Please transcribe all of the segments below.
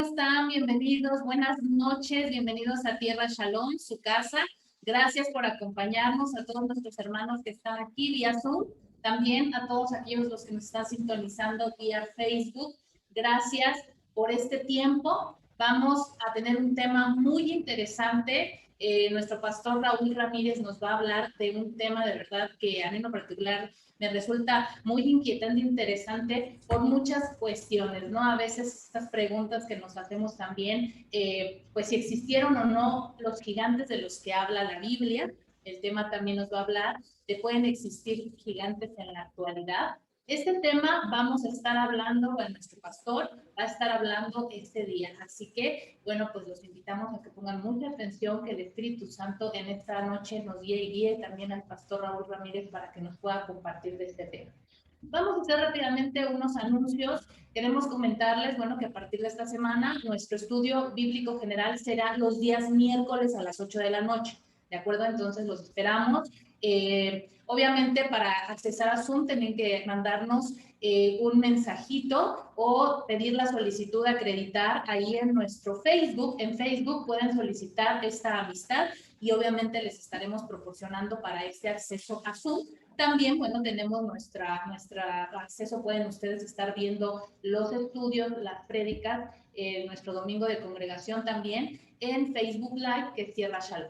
están? Bienvenidos, buenas noches, bienvenidos a Tierra Shalom, su casa. Gracias por acompañarnos, a todos nuestros hermanos que están aquí vía Zoom, también a todos aquellos los que nos están sintonizando vía Facebook. Gracias por este tiempo. Vamos a tener un tema muy interesante. Nuestro pastor Raúl Ramírez nos va a hablar de un tema de verdad que a mí en lo particular me resulta muy inquietante e interesante por muchas cuestiones, ¿no? A veces estas preguntas que nos hacemos también, pues si existieron o no los gigantes de los que habla la Biblia. El tema también nos va a hablar de pueden existir gigantes en la actualidad. Este tema vamos a estar hablando, bueno, nuestro pastor va a estar hablando este día. Así que, bueno, pues los invitamos a que pongan mucha atención, que el Espíritu Santo en esta noche nos guíe y guíe también al pastor Raúl Ramírez para que nos pueda compartir de este tema. Vamos a hacer rápidamente unos anuncios. Queremos comentarles, bueno, que a partir de esta semana nuestro estudio bíblico general será los días miércoles a las 8 de la noche. ¿De acuerdo? Entonces los esperamos. Obviamente para accesar a Zoom tienen que mandarnos un mensajito o pedir la solicitud de acreditar ahí en nuestro Facebook. En Facebook pueden solicitar esta amistad y obviamente les estaremos proporcionando para este acceso a Zoom. También, bueno, tenemos nuestra acceso, pueden ustedes estar viendo los estudios, las prédicas, nuestro domingo de congregación también en Facebook Live, que es Tierra Shalom.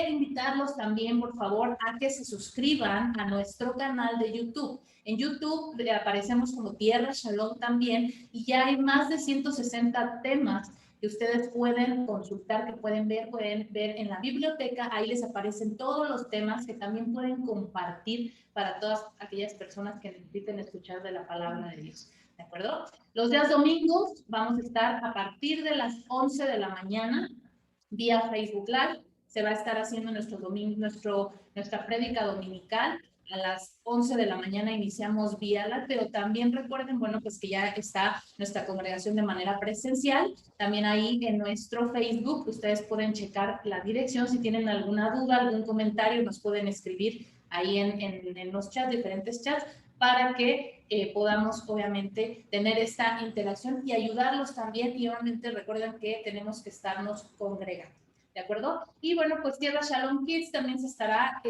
Invitarlos también, por favor, a que se suscriban a nuestro canal de YouTube. En YouTube aparecemos como Tierra Shalom también y ya hay más de 160 temas que ustedes pueden consultar, que pueden ver en la biblioteca. Ahí les aparecen todos los temas que también pueden compartir para todas aquellas personas que necesiten escuchar de la palabra de Dios. ¿De acuerdo? Los días domingos vamos a estar a partir de las 11 de la mañana vía Facebook Live. Se va a estar haciendo nuestra prédica dominical. A las 11 de la mañana iniciamos vía Live, pero también recuerden, bueno, pues que ya está nuestra congregación de manera presencial. También ahí en nuestro Facebook ustedes pueden checar la dirección. Si tienen alguna duda, algún comentario, nos pueden escribir ahí en los chats, diferentes chats, para que podamos obviamente tener esta interacción y ayudarlos también. Y obviamente recuerden que tenemos que estarnos congregando. ¿De acuerdo? Y bueno, pues Tierra Shalom Kids también se estará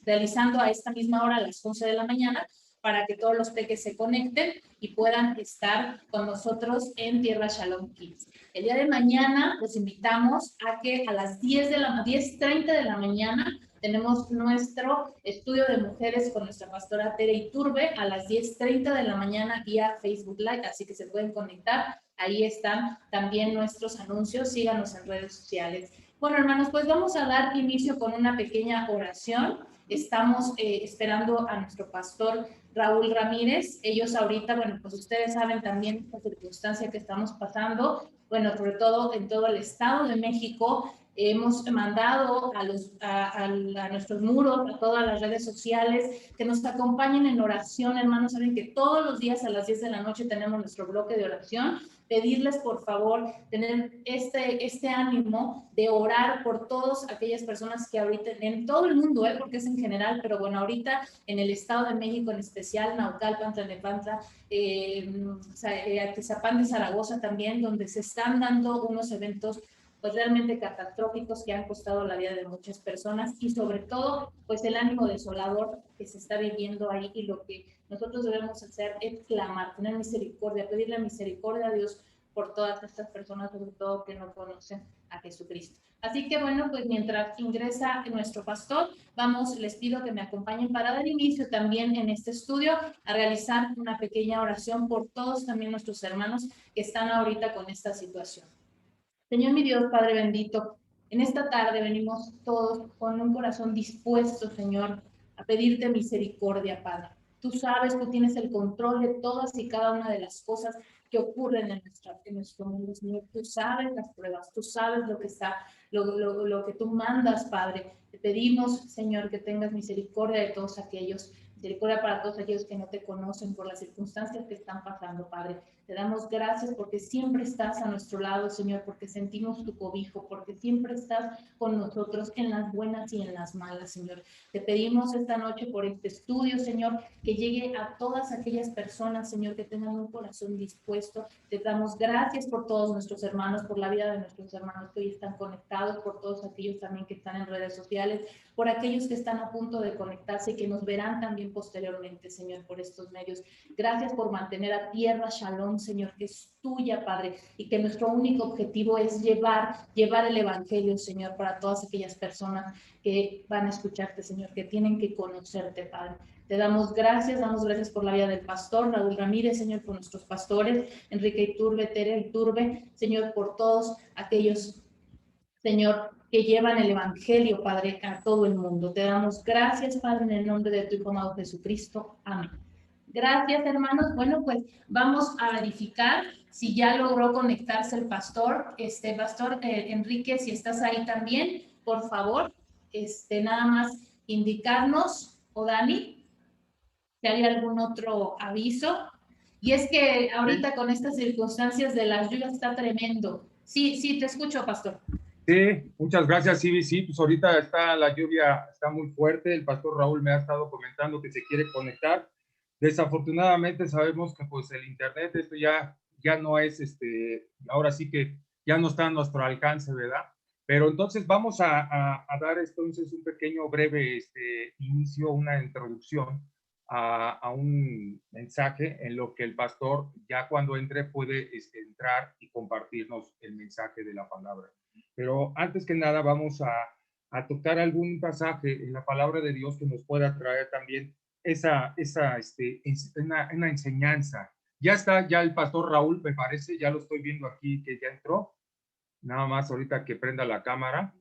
realizando a esta misma hora, a las 11 de la mañana, para que todos los peques se conecten y puedan estar con nosotros en Tierra Shalom Kids. El día de mañana los invitamos a que a las 10:30 de la mañana tenemos nuestro estudio de mujeres con nuestra pastora Tere Iturbe a las 10:30 de la mañana vía Facebook Live, así que se pueden conectar. Ahí están también nuestros anuncios. Síganos en redes sociales. Bueno, hermanos, pues vamos a dar inicio con una pequeña oración. Estamos esperando a nuestro pastor Raúl Ramírez. Ellos ahorita, bueno, pues ustedes saben también la circunstancia que estamos pasando, bueno, sobre todo en todo el Estado de México. Hemos mandado a nuestros muros, a todas las redes sociales, que nos acompañen en oración, hermanos. Saben que todos los días a las 10 de la noche tenemos nuestro bloque de oración. Pedirles, por favor, tener este ánimo de orar por todas aquellas personas que ahorita, en todo el mundo, porque es en general, pero bueno, ahorita en el Estado de México en especial, Naucalpan, Tlalnepantla, Atizapán de Zaragoza también, donde se están dando unos eventos pues realmente catastróficos que han costado la vida de muchas personas y sobre todo pues el ánimo desolador que se está viviendo ahí, y lo que nosotros debemos hacer es clamar, tener misericordia, pedirle misericordia a Dios por todas estas personas, sobre todo que no conocen a Jesucristo. Así que bueno, pues mientras ingresa nuestro pastor, les pido que me acompañen para dar inicio también en este estudio a realizar una pequeña oración por todos también nuestros hermanos que están ahorita con esta situación. Señor mi Dios, Padre bendito, en esta tarde venimos todos con un corazón dispuesto, Señor, a pedirte misericordia, Padre. Tú sabes, tú tienes el control de todas y cada una de las cosas que ocurren en nuestro mundo, Señor. Tú sabes las pruebas, tú sabes lo que tú mandas, Padre. Te pedimos, Señor, que tengas misericordia de todos aquellos Misericordia para todos aquellos que no te conocen por las circunstancias que están pasando, Padre. Te damos gracias porque siempre estás a nuestro lado, Señor, porque sentimos tu cobijo, porque siempre estás con nosotros en las buenas y en las malas, Señor. Te pedimos esta noche por este estudio, Señor, que llegue a todas aquellas personas, Señor, que tengan un corazón dispuesto. Te damos gracias por todos nuestros hermanos, por la vida de nuestros hermanos que hoy están conectados, por todos aquellos también que están en redes sociales, por aquellos que están a punto de conectarse y que nos verán también posteriormente, Señor, por estos medios. Gracias por mantener a Tierra Shalom, Señor, que es tuya, Padre, y que nuestro único objetivo es llevar el Evangelio, Señor, para todas aquellas personas que van a escucharte, Señor, que tienen que conocerte, Padre. Te damos gracias por la vida del pastor Raúl Ramírez, Señor, por nuestros pastores, Enrique Iturbe, Tere Iturbe, Señor, por todos aquellos, Señor, que llevan el Evangelio, Padre, a todo el mundo. Te damos gracias, Padre, en el nombre de tu Hijo amado Jesucristo. Amén. Gracias, hermanos. Bueno, pues vamos a verificar si ya logró conectarse el pastor. Pastor Enrique, si estás ahí también, por favor, nada más indicarnos, o Dani, si hay algún otro aviso. Y es que ahorita con estas circunstancias de las lluvias está tremendo. Sí, sí, te escucho, pastor. Sí, muchas gracias, sí, pues ahorita la lluvia está muy fuerte. El pastor Raúl me ha estado comentando que se quiere conectar. Desafortunadamente sabemos que pues el internet, esto ya no es, ahora sí que ya no está a nuestro alcance, ¿verdad? Pero entonces vamos a dar entonces un pequeño breve inicio, una introducción a un mensaje en lo que el pastor ya cuando entre puede entrar y compartirnos el mensaje de la palabra. Pero antes que nada vamos a tocar algún pasaje en la palabra de Dios que nos pueda traer también una enseñanza. Ya está, ya el pastor Raúl, me parece, ya lo estoy viendo aquí que ya entró. Nada más ahorita que prenda la cámara.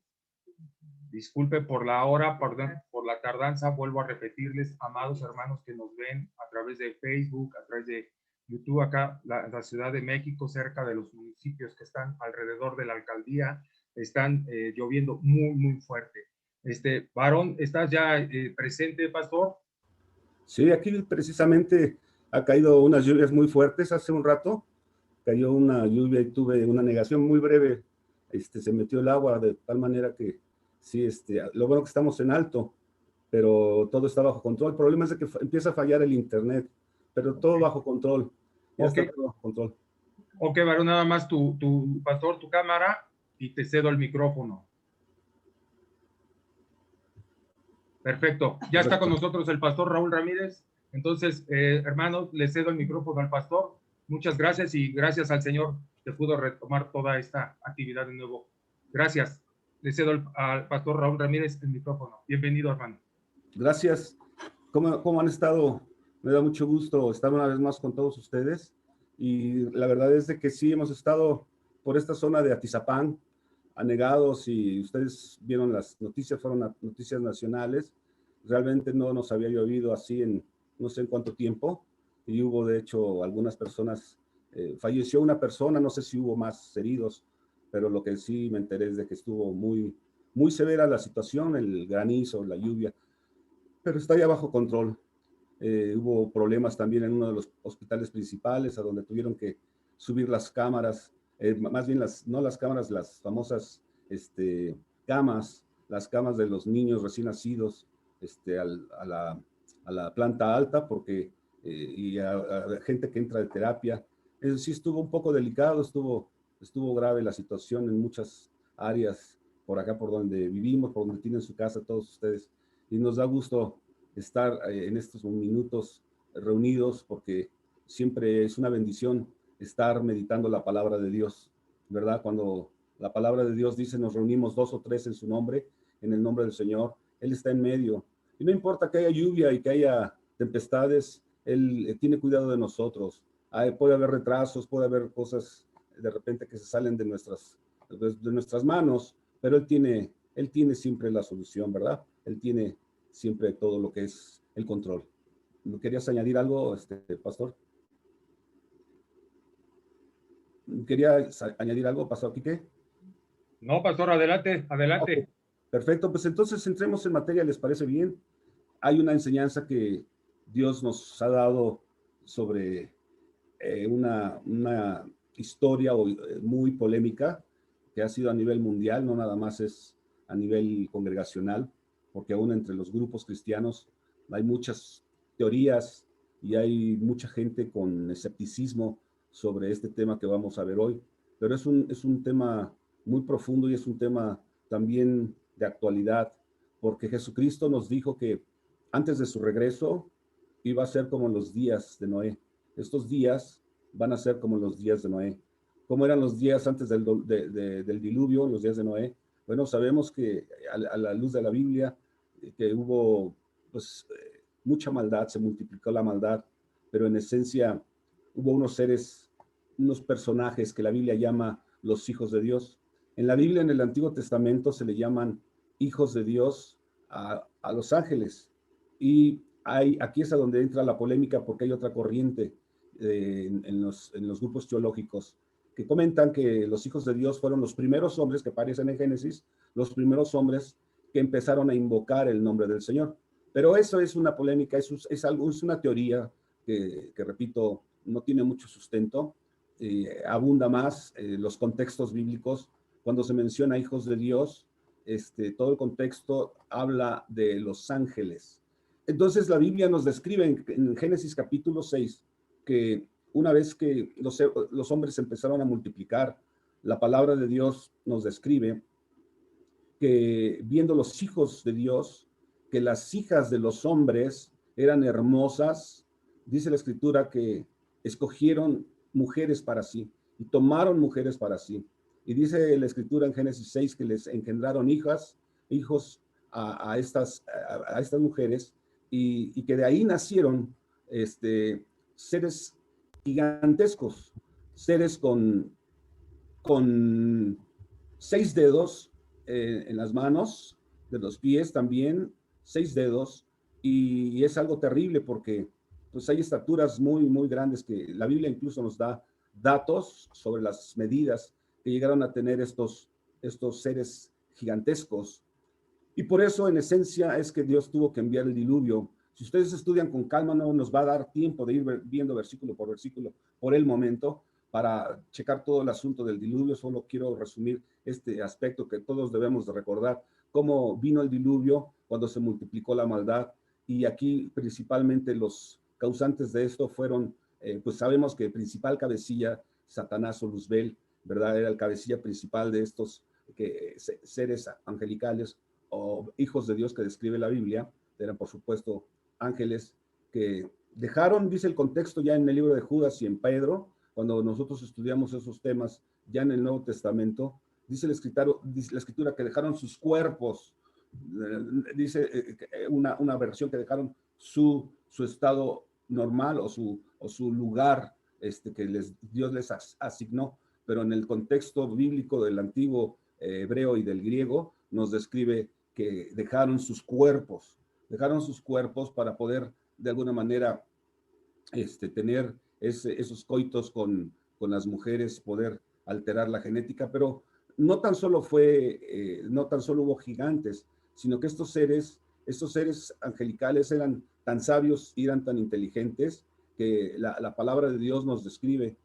Disculpe por la hora, por la tardanza. Vuelvo a repetirles, amados hermanos que nos ven a través de Facebook, a través de YouTube, acá, la Ciudad de México, cerca de los municipios que están alrededor de la alcaldía, están lloviendo muy, muy fuerte. Varón, ¿estás ya presente, pastor? Sí, aquí precisamente ha caído unas lluvias muy fuertes. Hace un rato cayó una lluvia y tuve una negación muy breve. Se metió el agua de tal manera que sí, lo bueno que estamos en alto, pero todo está bajo control. El problema es de que empieza a fallar el internet, pero todo bajo control. Ya está todo bajo control. Ok, varón, nada más tu pastor, tu cámara, y te cedo el micrófono. Perfecto. Ya está con nosotros el pastor Raúl Ramírez. Entonces, hermanos, le cedo el micrófono al pastor. Muchas gracias y gracias al Señor que pudo retomar toda esta actividad de nuevo. Gracias. Le cedo al pastor Raúl Ramírez el micrófono. Bienvenido, hermano. Gracias. ¿Cómo han estado? Me da mucho gusto estar una vez más con todos ustedes. Y la verdad es de que sí, hemos estado por esta zona de Atizapán, anegados, y ustedes vieron las noticias, fueron noticias nacionales. Realmente no nos había llovido así en no sé en cuánto tiempo, y hubo de hecho algunas personas, falleció una persona, no sé si hubo más heridos, pero lo que sí me enteré es de que estuvo muy, muy severa la situación, el granizo, la lluvia, pero está ya bajo control. Hubo problemas también en uno de los hospitales principales, a donde tuvieron que subir las cámaras, más bien no las cámaras, las famosas camas, las camas de los niños recién nacidos a la planta alta, porque y a gente que entra de terapia. Eso sí estuvo un poco delicado, estuvo grave la situación en muchas áreas por acá, por donde vivimos, por donde tienen su casa todos ustedes, y nos da gusto estar en estos minutos reunidos, porque siempre es una bendición estar meditando la palabra de Dios, ¿verdad? Cuando la palabra de Dios dice, nos reunimos 2 o 3 en su nombre, en el nombre del Señor, Él está en medio. Y no importa que haya lluvia y que haya tempestades, Él tiene cuidado de nosotros. Puede haber retrasos, puede haber cosas de repente que se salen de nuestras manos, pero Él tiene siempre la solución, ¿verdad? Él tiene siempre todo lo que es el control. ¿Querías añadir algo, pastor? ¿Quería añadir algo, pastor Quique? No, pastor, adelante, adelante. Okay. Perfecto, pues entonces entremos en materia, ¿les parece bien? Hay una enseñanza que Dios nos ha dado sobre una historia muy polémica que ha sido a nivel mundial, no nada más es a nivel congregacional, porque aún entre los grupos cristianos hay muchas teorías y hay mucha gente con escepticismo sobre este tema que vamos a ver hoy, pero es un tema muy profundo y es un tema también de actualidad, porque Jesucristo nos dijo que antes de su regreso iba a ser como los días de Noé. Estos días van a ser como los días de Noé. ¿Cómo eran los días antes del diluvio, los días de Noé? Bueno, sabemos que a la luz de la Biblia, que hubo pues mucha maldad, se multiplicó la maldad, pero en esencia hubo unos seres, unos personajes que la Biblia llama los hijos de Dios. En la Biblia, en el Antiguo Testamento, se le llaman hijos de Dios a los ángeles. Y aquí es a donde entra la polémica, porque hay otra corriente en los grupos teológicos que comentan que los hijos de Dios fueron los primeros hombres que aparecen en Génesis, los primeros hombres que empezaron a invocar el nombre del Señor. Pero eso es una polémica, es una teoría que, repito, no tiene mucho sustento. Abunda más los contextos bíblicos. Cuando se menciona hijos de Dios, todo el contexto habla de los ángeles. Entonces la Biblia nos describe en Génesis capítulo 6 que una vez que los hombres empezaron a multiplicar, la palabra de Dios nos describe que viendo los hijos de Dios, que las hijas de los hombres eran hermosas, dice la Escritura que escogieron mujeres para sí y tomaron mujeres para sí. Y dice la Escritura en Génesis 6 que les engendraron hijos a estas mujeres y que de ahí nacieron seres gigantescos, seres con 6 dedos en las manos, de los pies también, 6 dedos, y es algo terrible porque pues hay estaturas muy, muy grandes que la Biblia incluso nos da datos sobre las medidas que llegaron a tener estos seres gigantescos. Y por eso, en esencia, es que Dios tuvo que enviar el diluvio. Si ustedes estudian con calma, no nos va a dar tiempo de ir viendo versículo por versículo por el momento para checar todo el asunto del diluvio. Solo quiero resumir este aspecto que todos debemos de recordar, cómo vino el diluvio cuando se multiplicó la maldad. Y aquí principalmente los causantes de esto fueron, pues sabemos que el principal cabecilla, Satanás o Luzbel, ¿verdad? Era el cabecilla principal de estos seres angelicales o hijos de Dios que describe la Biblia. Eran por supuesto ángeles que dejaron, dice el contexto ya en el libro de Judas y en Pedro, cuando nosotros estudiamos esos temas ya en el Nuevo Testamento, dice la Escritura que dejaron sus cuerpos, dice una versión que dejaron su estado normal o su lugar que Dios les asignó, pero en el contexto bíblico del antiguo hebreo y del griego nos describe que dejaron sus cuerpos para poder de alguna manera tener esos coitos con las mujeres, poder alterar la genética, pero no tan solo hubo gigantes, sino que estos seres angelicales eran tan sabios y eran tan inteligentes que la palabra de Dios nos describe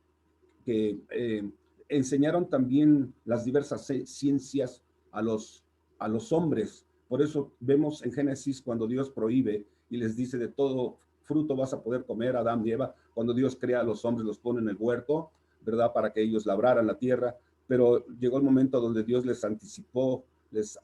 que enseñaron también las diversas ciencias a los hombres. Por eso vemos en Génesis cuando Dios prohíbe y les dice de todo fruto vas a poder comer, Adán y Eva, cuando Dios crea a los hombres, los pone en el huerto, ¿verdad? Para que ellos labraran la tierra, pero llegó el momento donde Dios les anticipó, les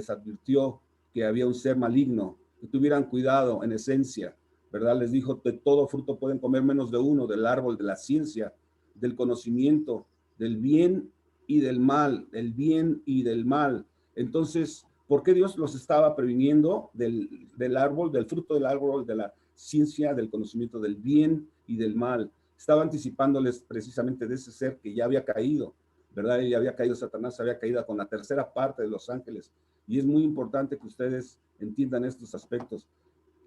advirtió que había un ser maligno, que tuvieran cuidado en esencia, ¿verdad? Les dijo, de todo fruto pueden comer menos de uno, del árbol de la ciencia, del conocimiento, del bien y del mal, del bien y del mal. Entonces, ¿por qué Dios los estaba previniendo del árbol, del fruto del árbol, de la ciencia, del conocimiento del bien y del mal? Estaba anticipándoles precisamente de ese ser que ya había caído, ¿verdad? Ya había caído Satanás, había caído con la tercera parte de los ángeles. Y es muy importante que ustedes entiendan estos aspectos.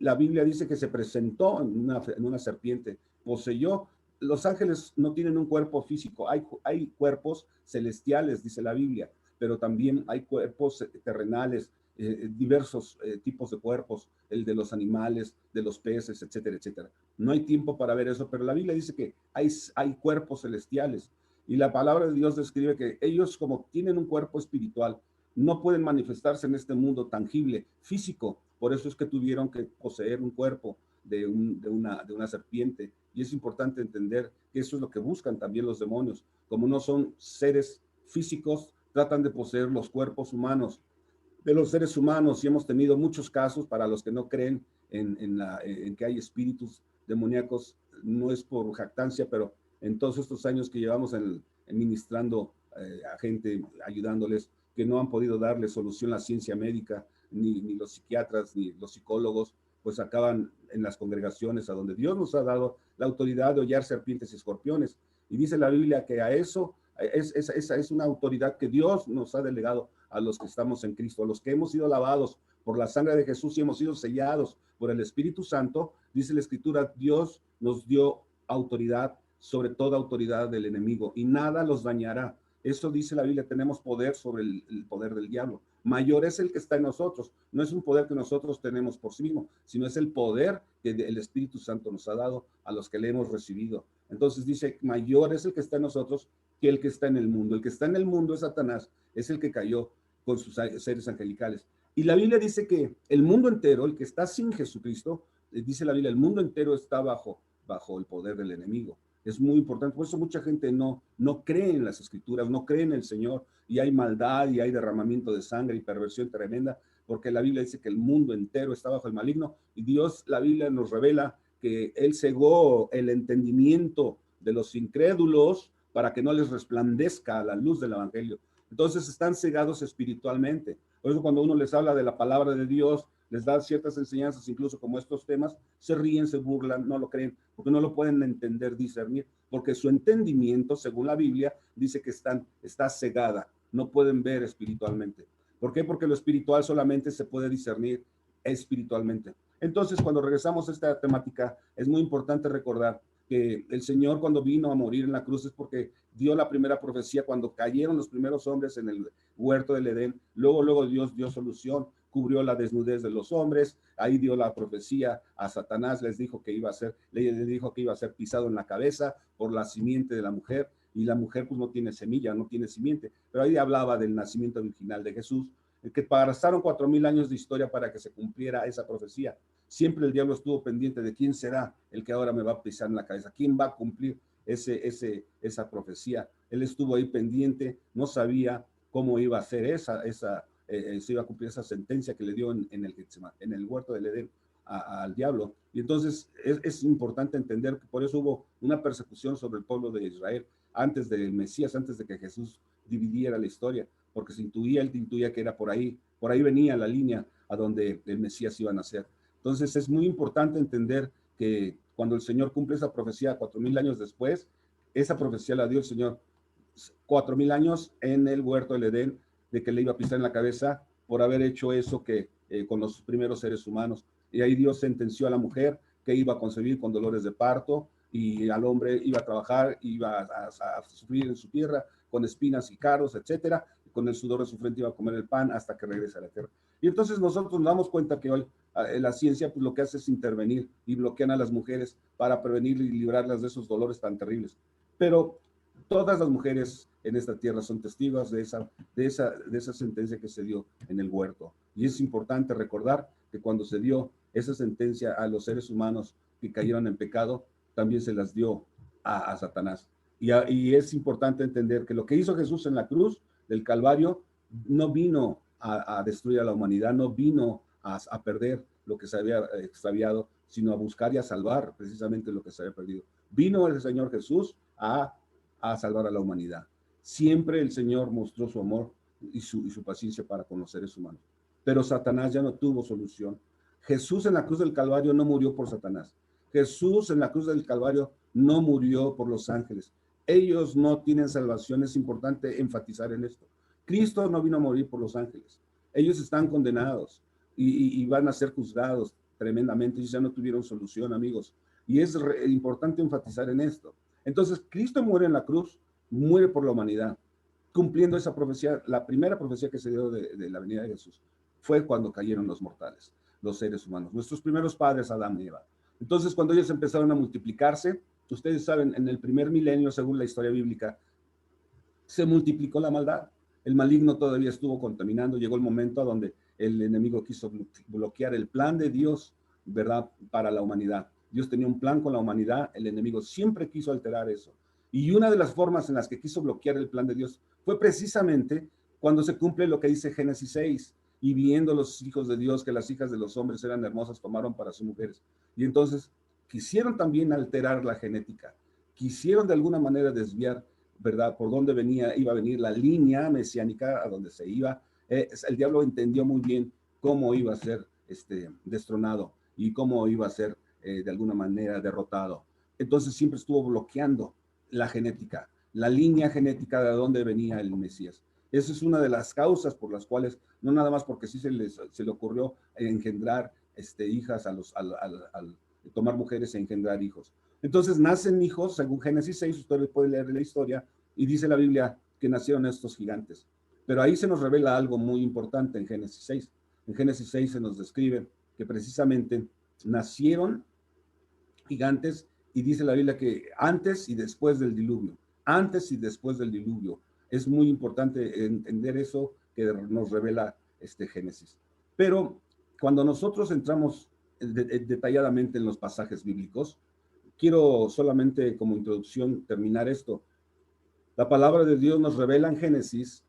La Biblia dice que se presentó en una serpiente, poseyó. Los ángeles no tienen un cuerpo físico, hay cuerpos celestiales, dice la Biblia, pero también hay cuerpos terrenales diversos tipos de cuerpos, el de los animales, de los peces, etcétera, etcétera. No hay tiempo para ver eso, pero la Biblia dice que hay cuerpos celestiales y la palabra de Dios describe que ellos, como tienen un cuerpo espiritual, no pueden manifestarse en este mundo tangible, físico. Por eso es que tuvieron que poseer un cuerpo de una serpiente. Y es importante entender que eso es lo que buscan también los demonios. Como no son seres físicos, tratan de poseer los cuerpos humanos de los seres humanos, y hemos tenido muchos casos. Para los que no creen en que hay espíritus demoníacos, no es por jactancia, pero en todos estos años que llevamos ministrando a gente, ayudándoles, que no han podido darle solución a la ciencia médica, ni los psiquiatras, ni los psicólogos, pues acaban en las congregaciones a donde Dios nos ha dado la autoridad de hollar serpientes y escorpiones. Y dice la Biblia que a eso, esa es una autoridad que Dios nos ha delegado a los que estamos en Cristo, a los que hemos sido lavados por la sangre de Jesús y hemos sido sellados por el Espíritu Santo. Dice la Escritura, Dios nos dio autoridad sobre toda autoridad del enemigo y nada los dañará. Eso dice la Biblia, tenemos poder sobre el poder del diablo. Mayor es el que está en nosotros. No es un poder que nosotros tenemos por sí mismo, sino es el poder que el Espíritu Santo nos ha dado a los que le hemos recibido. Entonces dice, mayor es el que está en nosotros que el que está en el mundo. El que está en el mundo es Satanás, es el que cayó con sus seres angelicales. Y la Biblia dice que el mundo entero, el que está sin Jesucristo, dice la Biblia, el mundo entero está bajo el poder del enemigo. Es muy importante, por eso mucha gente no cree en las Escrituras, no cree en el Señor, y hay maldad y hay derramamiento de sangre y perversión tremenda, porque la Biblia dice que el mundo entero está bajo el maligno, y Dios, la Biblia nos revela que Él cegó el entendimiento de los incrédulos para que no les resplandezca la luz del Evangelio. Entonces están cegados espiritualmente. Por eso cuando uno les habla de la palabra de Dios, les da ciertas enseñanzas, incluso como estos temas, se ríen, se burlan, no lo creen, porque no lo pueden entender, discernir, porque su entendimiento, según la Biblia, dice que está cegada, no pueden ver espiritualmente. ¿Por qué? Porque lo espiritual solamente se puede discernir espiritualmente. Entonces, cuando regresamos a esta temática, es muy importante recordar que el Señor, cuando vino a morir en la cruz, es porque dio la primera profecía cuando cayeron los primeros hombres en el huerto del Edén. Luego Dios dio solución, cubrió la desnudez de los hombres, ahí dio la profecía a Satanás, le dijo que iba a ser pisado en la cabeza por la simiente de la mujer, y la mujer pues no tiene semilla, no tiene simiente, pero ahí hablaba del nacimiento virginal de Jesús, que pasaron 4000 años de historia para que se cumpliera esa profecía. Siempre el diablo estuvo pendiente de quién será el que ahora me va a pisar en la cabeza, quién va a cumplir esa profecía. Él estuvo ahí pendiente, no sabía cómo iba a hacer se iba a cumplir esa sentencia que le dio en el huerto del Edén al diablo. Y entonces es importante entender que por eso hubo una persecución sobre el pueblo de Israel antes del Mesías, antes de que Jesús dividiera la historia, porque él intuía que era por ahí venía la línea a donde el Mesías iba a nacer. Entonces es muy importante entender que cuando el Señor cumple esa profecía 4000 años después, esa profecía la dio el Señor 4000 años en el huerto del Edén, de que le iba a pisar en la cabeza por haber hecho eso con los primeros seres humanos. Y ahí Dios sentenció a la mujer que iba a concebir con dolores de parto, y al hombre iba a trabajar, iba a sufrir en su tierra con espinas y cardos, etcétera, y con el sudor de su frente iba a comer el pan hasta que regrese a la tierra. Y entonces nosotros nos damos cuenta que hoy la ciencia pues lo que hace es intervenir y bloquean a las mujeres para prevenir y librarlas de esos dolores tan terribles. Pero todas las mujeres en esta tierra son testigos de esa sentencia que se dio en el huerto. Y es importante recordar que cuando se dio esa sentencia a los seres humanos que cayeron en pecado, también se las dio a Satanás. Y es importante entender que lo que hizo Jesús en la cruz del Calvario no vino a destruir a la humanidad, no vino a perder lo que se había extraviado, sino a buscar y a salvar precisamente lo que se había perdido. Vino el Señor Jesús a salvar a la humanidad. Siempre el Señor mostró su amor y su paciencia para con los seres humanos. Pero Satanás ya no tuvo solución. Jesús en la cruz del Calvario no murió por Satanás. Jesús en la cruz del Calvario no murió por los ángeles. Ellos no tienen salvación. Es importante enfatizar en esto. Cristo no vino a morir por los ángeles. Ellos están condenados y van a ser juzgados tremendamente. Ellos ya no tuvieron solución, amigos. Y es importante enfatizar en esto. Entonces, Cristo muere en la cruz, muere por la humanidad, cumpliendo esa profecía, la primera profecía que se dio de la venida de Jesús. fue cuando cayeron los mortales, los seres humanos, nuestros primeros padres, Adán y Eva. Entonces, cuando ellos empezaron a multiplicarse, ustedes saben, en el primer milenio, según la historia bíblica, se multiplicó la maldad. El maligno todavía estuvo contaminando. Llegó el momento a donde el enemigo quiso bloquear el plan de Dios, ¿verdad?, para la humanidad. Dios tenía un plan con la humanidad, el enemigo siempre quiso alterar eso. Y una de las formas en las que quiso bloquear el plan de Dios fue precisamente cuando se cumple lo que dice Génesis 6, y viendo los hijos de Dios que las hijas de los hombres eran hermosas, tomaron para sus mujeres. Y entonces quisieron también alterar la genética, quisieron de alguna manera desviar, ¿verdad?, por dónde iba a venir la línea mesiánica a donde se iba. El diablo entendió muy bien cómo iba a ser destronado y cómo iba a ser de alguna manera derrotado. Entonces siempre estuvo bloqueando la genética, la línea genética de dónde venía el Mesías. Esa es una de las causas por las cuales, no nada más porque sí se le ocurrió engendrar hijas al tomar mujeres e engendrar hijos. Entonces nacen hijos, según Génesis 6, usted puede leer la historia, y dice la Biblia que nacieron estos gigantes. Pero ahí se nos revela algo muy importante en Génesis 6. En Génesis 6 se nos describe que precisamente nacieron gigantes, y dice la Biblia que antes y después del diluvio, antes y después del diluvio. Es muy importante entender eso que nos revela Génesis. Pero cuando nosotros entramos detalladamente en los pasajes bíblicos, quiero solamente como introducción terminar esto. La palabra de Dios nos revela en Génesis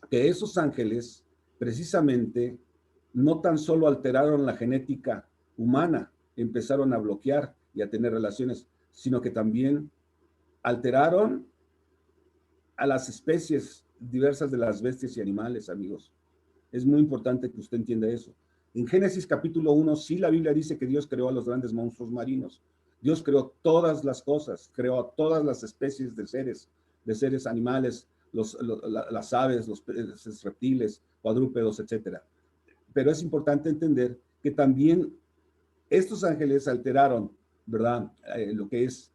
que esos ángeles precisamente no tan solo alteraron la genética humana, empezaron a bloquear y a tener relaciones, sino que también alteraron a las especies diversas de las bestias y animales, amigos. Es muy importante que usted entienda eso. En Génesis capítulo 1, sí, la Biblia dice que Dios creó a los grandes monstruos marinos. Dios creó todas las cosas, creó a todas las especies de seres animales, las aves, los peces, reptiles, cuadrúpedos, etc. Pero es importante entender que también estos ángeles alteraron, ¿verdad?, lo que es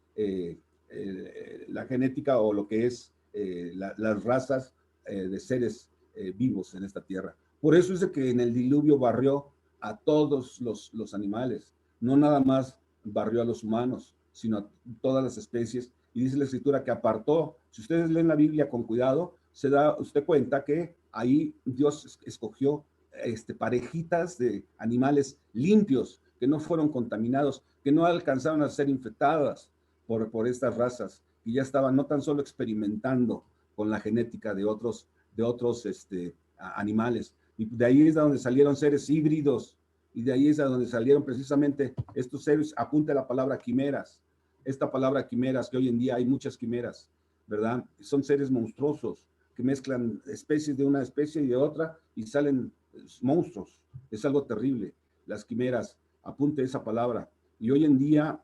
la genética, o lo que es las razas de seres vivos en esta tierra. Por eso es de que en el diluvio barrió a todos los animales, no nada más barrió a los humanos, sino a todas las especies. Y dice la Escritura que apartó. Si ustedes leen la Biblia con cuidado, se da usted cuenta que ahí Dios escogió parejitas de animales limpios, que no fueron contaminados, que no alcanzaron a ser infectadas por estas razas, y ya estaban no tan solo experimentando con la genética de otros animales. Y de ahí es de donde salieron seres híbridos, y de ahí es de donde salieron precisamente estos seres. Apunta la palabra quimeras. Esta palabra quimeras, que hoy en día hay muchas quimeras, ¿verdad? Son seres monstruosos que mezclan especies de una especie y de otra y salen monstruos. Es algo terrible. Las quimeras, apunte esa palabra. Y hoy en día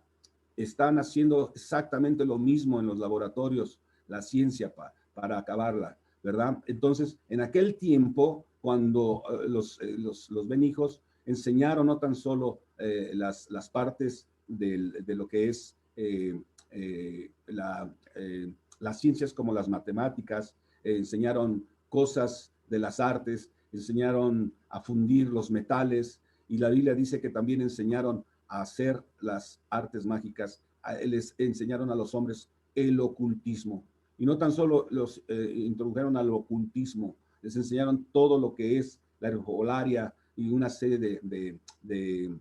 están haciendo exactamente lo mismo en los laboratorios, la ciencia para acabarla, ¿verdad? Entonces, en aquel tiempo, cuando los benijos enseñaron no tan solo las partes de lo que es las ciencias como las matemáticas, enseñaron cosas de las artes, enseñaron a fundir los metales, y la Biblia dice que también enseñaron a hacer las artes mágicas, les enseñaron a los hombres el ocultismo. Y no tan solo los introdujeron al ocultismo, les enseñaron todo lo que es la herbolaria y una serie de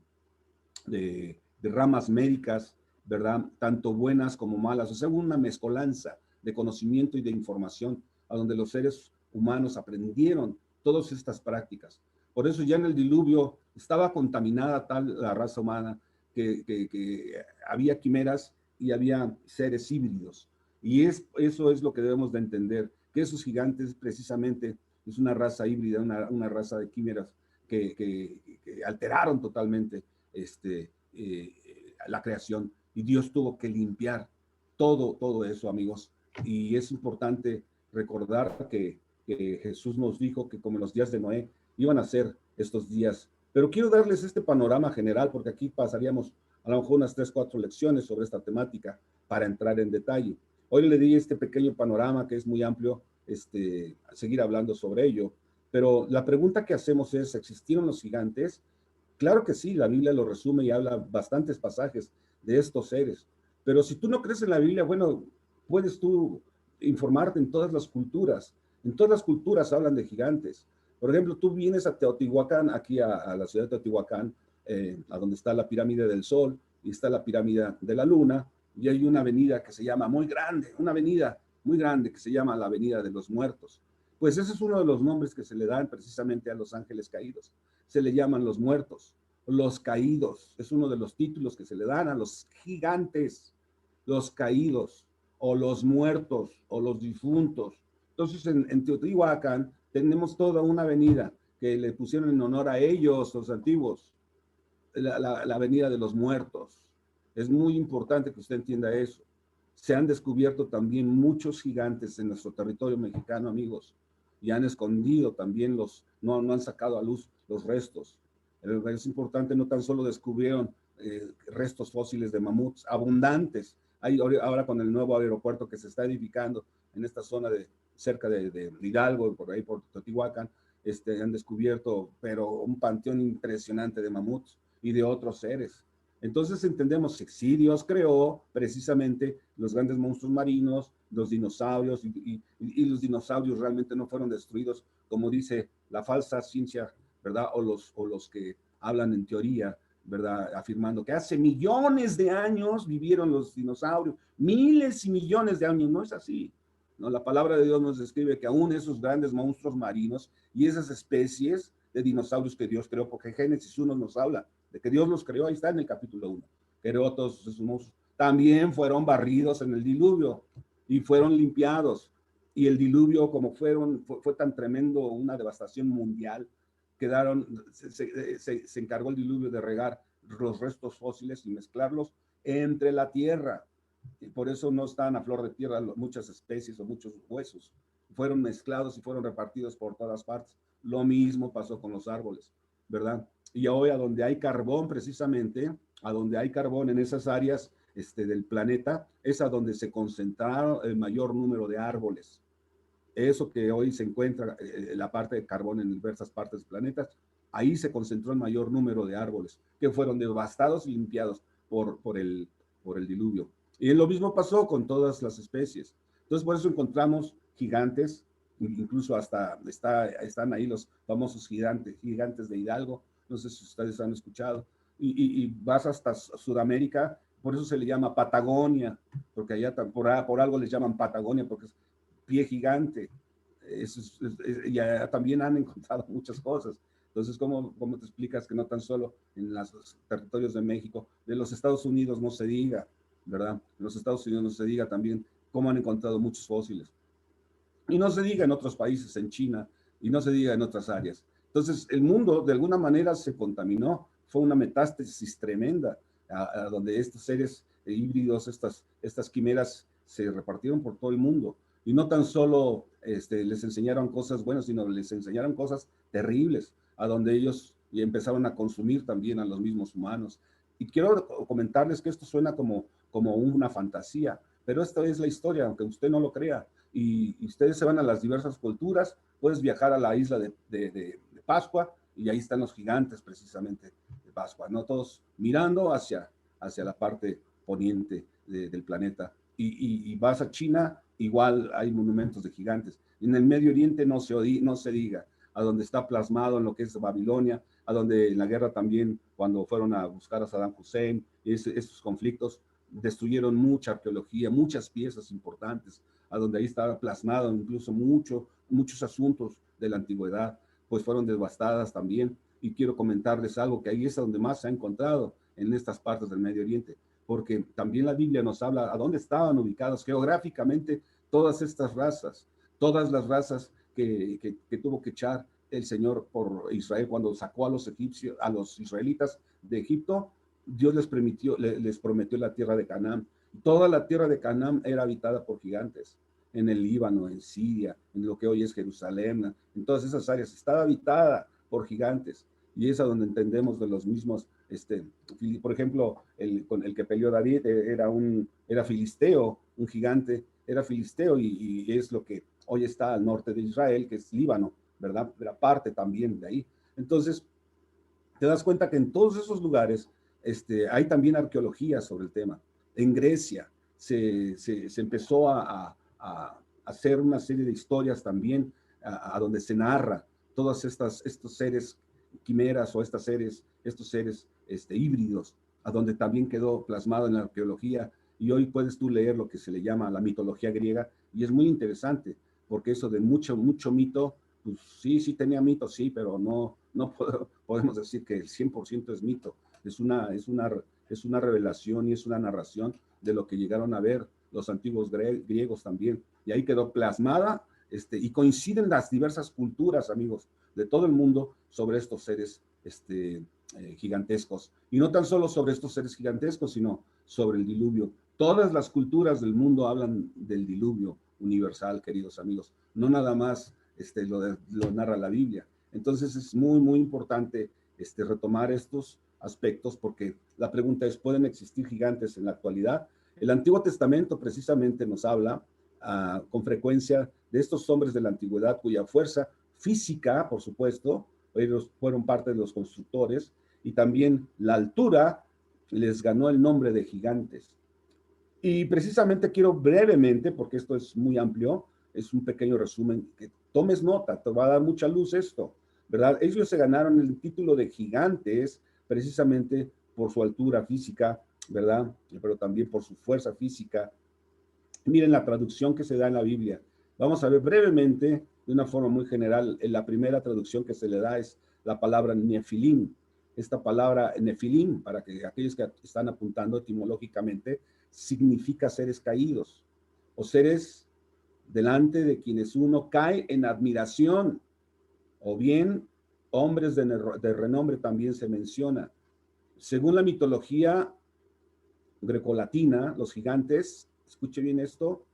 ramas médicas, ¿verdad? Tanto buenas como malas. O sea, una mezcolanza de conocimiento y de información, a donde los seres humanos aprendieron todas estas prácticas. Por eso ya en el diluvio estaba contaminada tal la raza humana que había quimeras y había seres híbridos. Y eso es lo que debemos de entender, que esos gigantes precisamente es una raza híbrida, una raza de quimeras que alteraron totalmente la creación, y Dios tuvo que limpiar todo eso, amigos. Y es importante recordar que Jesús nos dijo que como en los días de Noé iban a ser estos días. Pero quiero darles este panorama general, porque aquí pasaríamos a lo mejor unas 3, 4 lecciones sobre esta temática para entrar en detalle. Hoy le di este pequeño panorama que es muy amplio, seguir hablando sobre ello, Pero la pregunta que hacemos es, ¿existieron los gigantes? Claro que sí, la Biblia lo resume y habla bastantes pasajes de estos seres. Pero si tú no crees en la Biblia, bueno, puedes tú informarte en todas las culturas. En todas las culturas hablan de gigantes. Por ejemplo, tú vienes a Teotihuacán, aquí a la ciudad de Teotihuacán, a donde está la pirámide del Sol y está la pirámide de la Luna, y hay una avenida que se llama muy grande, una avenida muy grande que se llama la Avenida de los Muertos. Pues ese es uno de los nombres que se le dan precisamente a los ángeles caídos. Se le llaman los muertos, los caídos. Es uno de los títulos que se le dan a los gigantes, los caídos, o los muertos, o los difuntos. Entonces, en Teotihuacán tenemos toda una avenida que le pusieron en honor a ellos, los antiguos, la avenida de los muertos. Es muy importante que usted entienda eso. Se han descubierto también muchos gigantes en nuestro territorio mexicano, amigos, y han escondido también no han sacado a luz los restos. Es importante, no tan solo descubrieron restos fósiles de mamuts abundantes. Hay ahora con el nuevo aeropuerto que se está edificando en esta zona cerca de Hidalgo, por ahí por Teotihuacán, han descubierto, pero un panteón impresionante de mamuts y de otros seres. Entonces entendemos que sí, Dios creó precisamente los grandes monstruos marinos, los dinosaurios, y los dinosaurios realmente no fueron destruidos, como dice la falsa ciencia, ¿verdad? O los que hablan en teoría, ¿verdad? Afirmando que hace millones de años vivieron los dinosaurios, miles y millones de años. No es así. No, la palabra de Dios nos describe que aún esos grandes monstruos marinos y esas especies de dinosaurios que Dios creó, porque Génesis 1 nos habla de que Dios los creó, ahí está en el capítulo 1, creó todos esos monstruos, también fueron barridos en el diluvio y fueron limpiados. Y el diluvio, como fue tan tremendo, una devastación mundial, se encargó el diluvio de regar los restos fósiles y mezclarlos entre la tierra. Y por eso no están a flor de tierra muchas especies o muchos huesos. Fueron mezclados y fueron repartidos por todas partes. Lo mismo pasó con los árboles, ¿verdad? Y hoy a donde hay carbón, precisamente, a donde hay carbón en esas áreas del planeta, es a donde se concentraron el mayor número de árboles. Eso que hoy se encuentra, la parte de carbón en diversas partes del planeta, ahí se concentró el mayor número de árboles, que fueron devastados y limpiados por el diluvio. Y lo mismo pasó con todas las especies. Entonces, por eso encontramos gigantes, incluso hasta están ahí los famosos gigantes de Hidalgo, no sé si ustedes han escuchado, y vas hasta Sudamérica, por eso se le llama Patagonia, porque allá por algo les llaman Patagonia, porque es pie gigante. Y también han encontrado muchas cosas. Entonces, ¿cómo te explicas que no tan solo en los territorios de México, de los Estados Unidos no se diga, ¿verdad? En los Estados Unidos no se diga también cómo han encontrado muchos fósiles. Y no se diga en otros países, en China, y no se diga en otras áreas. Entonces, el mundo de alguna manera se contaminó, fue una metástasis tremenda, a donde estos seres híbridos, estas quimeras se repartieron por todo el mundo. Y no tan solo les enseñaron cosas buenas, sino les enseñaron cosas terribles, a donde ellos y empezaron a consumir también a los mismos humanos. Y quiero comentarles que esto suena como una fantasía, pero esta es la historia, aunque usted no lo crea. Y ustedes se van a las diversas culturas, puedes viajar a la isla de Pascua, y ahí están los gigantes precisamente de Pascua, ¿no? Todos mirando hacia la parte poniente del planeta. Y vas a China, igual hay monumentos de gigantes. En el Medio Oriente no se diga, a donde está plasmado en lo que es Babilonia, a donde en la guerra también, cuando fueron a buscar a Saddam Hussein, esos conflictos destruyeron mucha arqueología, muchas piezas importantes, a donde ahí estaba plasmado incluso muchos asuntos de la antigüedad, pues fueron devastadas también. Y quiero comentarles algo, que ahí es donde más se ha encontrado en estas partes del Medio Oriente, porque también la Biblia nos habla a dónde estaban ubicadas geográficamente todas estas razas, todas las razas que tuvo que echar el Señor por Israel cuando sacó a los israelitas de Egipto. Dios les prometió la tierra de Canaán. Toda la tierra de Canaán era habitada por gigantes. En el Líbano, en Siria, en lo que hoy es Jerusalén, en todas esas áreas, estaba habitada por gigantes. Y es a donde entendemos de los mismos, por ejemplo, con el que peleó David era filisteo, un gigante, era filisteo, y es lo que hoy está al norte de Israel, que es Líbano, ¿verdad? Era parte también de ahí. Entonces, te das cuenta que en todos esos lugares hay también arqueología sobre el tema. En Grecia se empezó a hacer una serie de historias también a donde se narra todos estos seres quimeras o estos seres híbridos, a donde también quedó plasmado en la arqueología. Y hoy puedes tú leer lo que se le llama la mitología griega, y es muy interesante, porque eso de mucho mito, pues sí tenía mito, sí, pero no podemos decir que el 100% es mito. Es una revelación y es una narración de lo que llegaron a ver los antiguos griegos también. Y ahí quedó plasmada, y coinciden las diversas culturas, amigos, de todo el mundo sobre estos seres gigantescos. Y no tan solo sobre estos seres gigantescos, sino sobre el diluvio. Todas las culturas del mundo hablan del diluvio universal, queridos amigos. No nada más lo narra la Biblia. Entonces es muy importante retomar estos aspectos, porque la pregunta es, ¿pueden existir gigantes en la actualidad? El Antiguo Testamento precisamente nos habla con frecuencia de estos hombres de la antigüedad cuya fuerza física, por supuesto, ellos fueron parte de los constructores, y también la altura les ganó el nombre de gigantes. Y precisamente quiero brevemente, porque esto es muy amplio, es un pequeño resumen, que tomes nota, te va a dar mucha luz esto, ¿verdad? Ellos se ganaron el título de gigantes precisamente por su altura física, ¿verdad? Pero también por su fuerza física. Miren la traducción que se da en la Biblia. Vamos a ver brevemente, de una forma muy general, la primera traducción que se le da es la palabra nefilim. Esta palabra nefilim, para que aquellos que están apuntando etimológicamente, significa seres caídos o seres delante de quienes uno cae en admiración, o bien hombres de renombre también se menciona. Según la mitología grecolatina, los gigantes, escuche bien esto,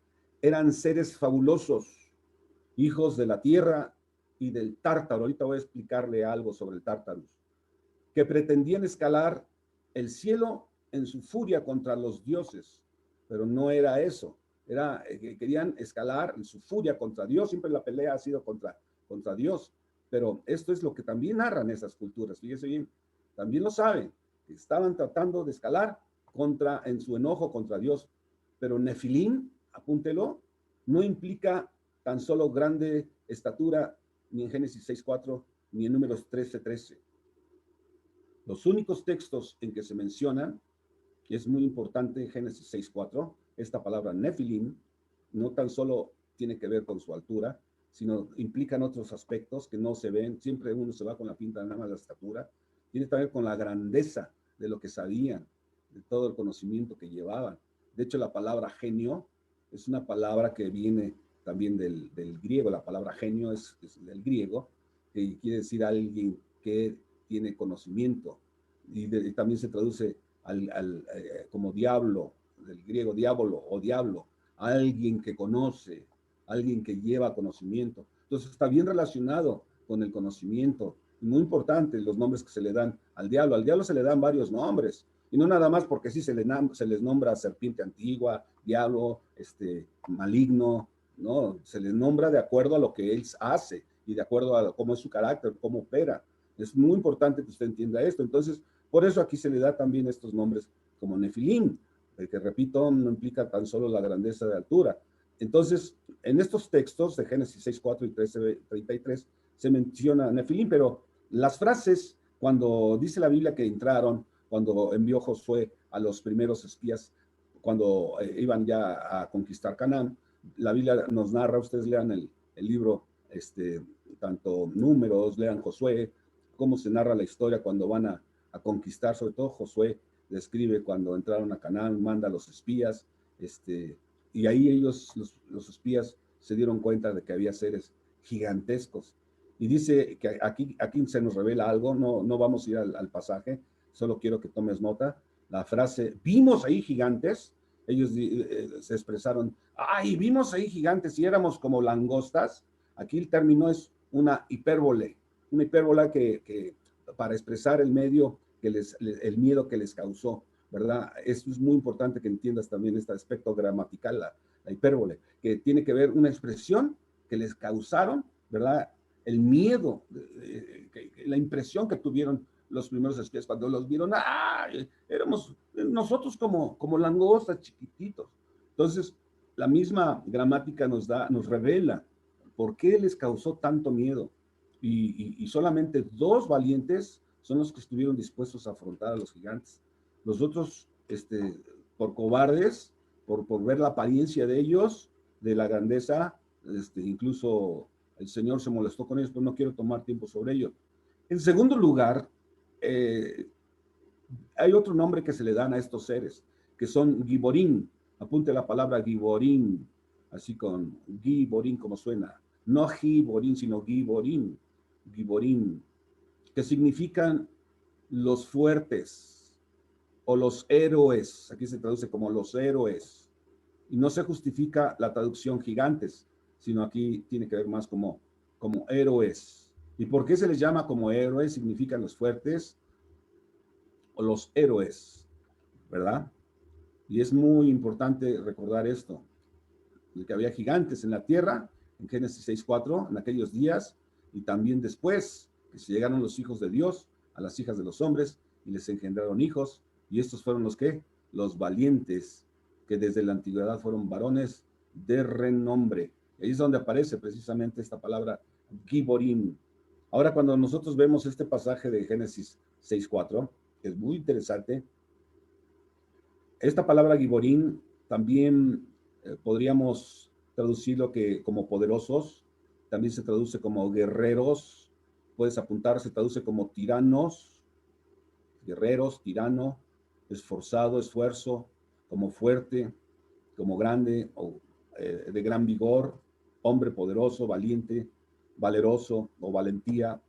eran seres fabulosos, hijos de la tierra y del tártaro. Ahorita voy a explicarle algo sobre el tártaro, que pretendían escalar el cielo en su furia contra los dioses, pero no era eso. Era que querían escalar en su furia contra Dios. Siempre la pelea ha sido contra Dios, pero esto es lo que también narran esas culturas. Fíjese bien, también lo saben, que estaban tratando de escalar en su enojo contra Dios. Pero Nefilim, apúntelo, no implica tan solo grande estatura, ni en Génesis 6:4, ni en Números 13:13. Los únicos textos en que se mencionan, y es muy importante, Génesis 6:4, esta palabra Nefilim no tan solo tiene que ver con su altura, sino implican otros aspectos que no se ven. Siempre uno se va con la pinta nada más de la estatura. Tiene que ver con la grandeza de lo que sabían, de todo el conocimiento que llevaban. De hecho, la palabra genio es una palabra que viene también del griego. La palabra genio es del griego, que quiere decir alguien que tiene conocimiento, y también se traduce como diablo, del griego diablo o diablo, alguien que conoce, alguien que lleva conocimiento. Entonces está bien relacionado con el conocimiento. Muy importante los nombres que se le dan al diablo. Al diablo se le dan varios nombres, y no nada más porque sí se les nombra serpiente antigua, diablo, maligno, no, se les nombra de acuerdo a lo que él hace y de acuerdo a cómo es su carácter, cómo opera. Es muy importante que usted entienda esto. Entonces, por eso aquí se le da también estos nombres como Nefilim, que repito, no implica tan solo la grandeza de altura. Entonces, en estos textos de Génesis 6:4 y 13:33 se menciona Nefilim, pero las frases, cuando dice la Biblia que entraron, cuando envió Josué a los primeros espías, cuando iban ya a conquistar Canaán, la Biblia nos narra, ustedes lean el libro, tanto Números, lean Josué, cómo se narra la historia cuando van a conquistar. Sobre todo Josué describe cuando entraron a Canaán, manda a los espías, y ahí ellos, los espías, se dieron cuenta de que había seres gigantescos. Y dice que aquí se nos revela algo, no vamos a ir al pasaje, solo quiero que tomes nota. La frase, vimos ahí gigantes, ellos se expresaron, ay, vimos ahí gigantes y éramos como langostas. Aquí el término es una hipérbole que para expresar el miedo que les causó, ¿verdad? Esto es muy importante que entiendas también este aspecto gramatical, la hipérbole, que tiene que ver una expresión que les causaron, ¿verdad? el miedo, la impresión que tuvieron los primeros espías cuando los vieron. ¡Ah! Éramos nosotros como langostas chiquititos. Entonces, la misma gramática nos revela por qué les causó tanto miedo. Y solamente 2 valientes son los que estuvieron dispuestos a afrontar a los gigantes. Los otros, por cobardes, por ver la apariencia de ellos, de la grandeza, incluso el Señor se molestó con ellos, pero no quiero tomar tiempo sobre ello. En segundo lugar, hay otro nombre que se le dan a estos seres, que son Giborín. Apunte la palabra Giborín, así con Giborín como suena. No Giborín, sino Giborín. Giborín, que significan los fuertes o los héroes. Aquí se traduce como los héroes. Y no se justifica la traducción gigantes, sino aquí tiene que ver más como héroes. ¿Y por qué se les llama como héroes? Significan los fuertes o los héroes, ¿verdad? Y es muy importante recordar esto, de que había gigantes en la tierra, en Génesis 6:4, en aquellos días, y también después, que se llegaron los hijos de Dios a las hijas de los hombres, y les engendraron hijos, y estos fueron los que, los valientes, que desde la antigüedad fueron varones de renombre. Y ahí es donde aparece precisamente esta palabra Giborim. Ahora, cuando nosotros vemos este pasaje de Génesis 6:4, es muy interesante. Esta palabra Giborim también podríamos traducirlo como poderosos, también se traduce como guerreros, puedes apuntar, se traduce como tiranos, guerreros, tirano, esforzado, esfuerzo, como fuerte, como grande, o de gran vigor, hombre poderoso, valiente, valeroso o valentía,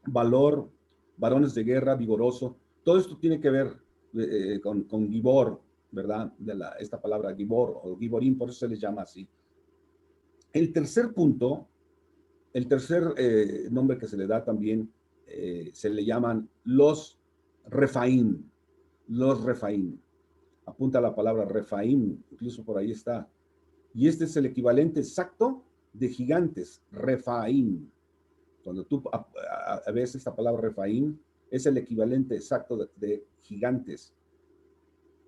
valor, varones de guerra, vigoroso. Todo esto tiene que ver con Gibor, ¿verdad? Esta palabra Gibor o Giborín, por eso se les llama así. El tercer punto, el tercer nombre que se le da también, se le llaman los Refaim. Los Refaim. Apunta la palabra Refaim, incluso por ahí está. Y este es el equivalente exacto de gigantes, Refaim. Cuando tú ves esta palabra Refaim, es el equivalente exacto de gigantes.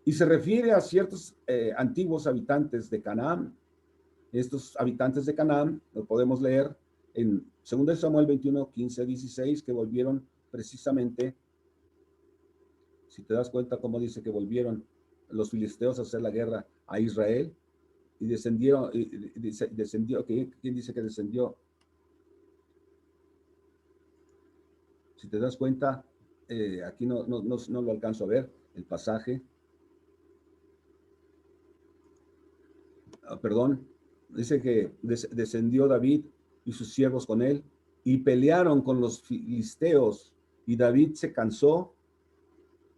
Y se refiere a ciertos antiguos habitantes de Canaán. Estos habitantes de Canaán, lo podemos leer en 2 Samuel 21, 15, 16, que volvieron precisamente, si te das cuenta cómo dice que volvieron los filisteos a hacer la guerra a Israel, y descendió, ¿quién dice que descendió? Si te das cuenta, aquí no lo alcanzo a ver, el pasaje. Perdón, dice que descendió David y sus siervos con él y pelearon con los filisteos, y David se cansó.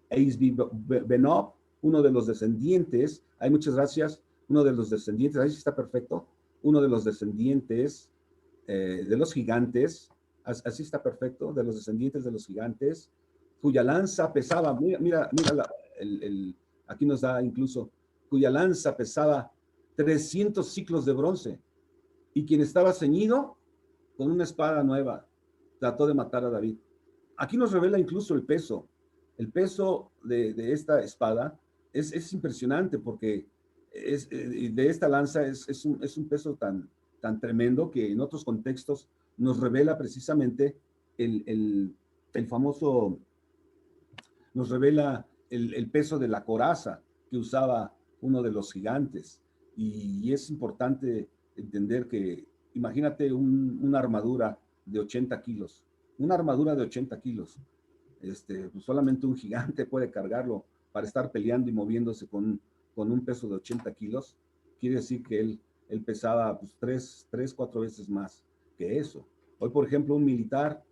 Eisbi-Benob, uno de los descendientes, hay muchas gracias, uno de los descendientes, ahí sí está perfecto, uno de los descendientes de los gigantes, así está perfecto, de los descendientes de los gigantes, cuya lanza pesaba, mira aquí nos da incluso, cuya lanza pesaba 300 ciclos de bronce, y quien estaba ceñido con una espada nueva, trató de matar a David. Aquí nos revela incluso el peso de esta espada es impresionante, porque de esta lanza es un peso tan tremendo que en otros contextos nos revela precisamente el famoso, nos revela el peso de la coraza que usaba uno de los gigantes. Y es importante entender que, imagínate una armadura de 80 kilos, una armadura de 80 kilos. Pues solamente un gigante puede cargarlo para estar peleando y moviéndose con un peso de 80 kilos. Quiere decir que él pesaba pues, 4 veces más que eso. Hoy, por ejemplo, un militar,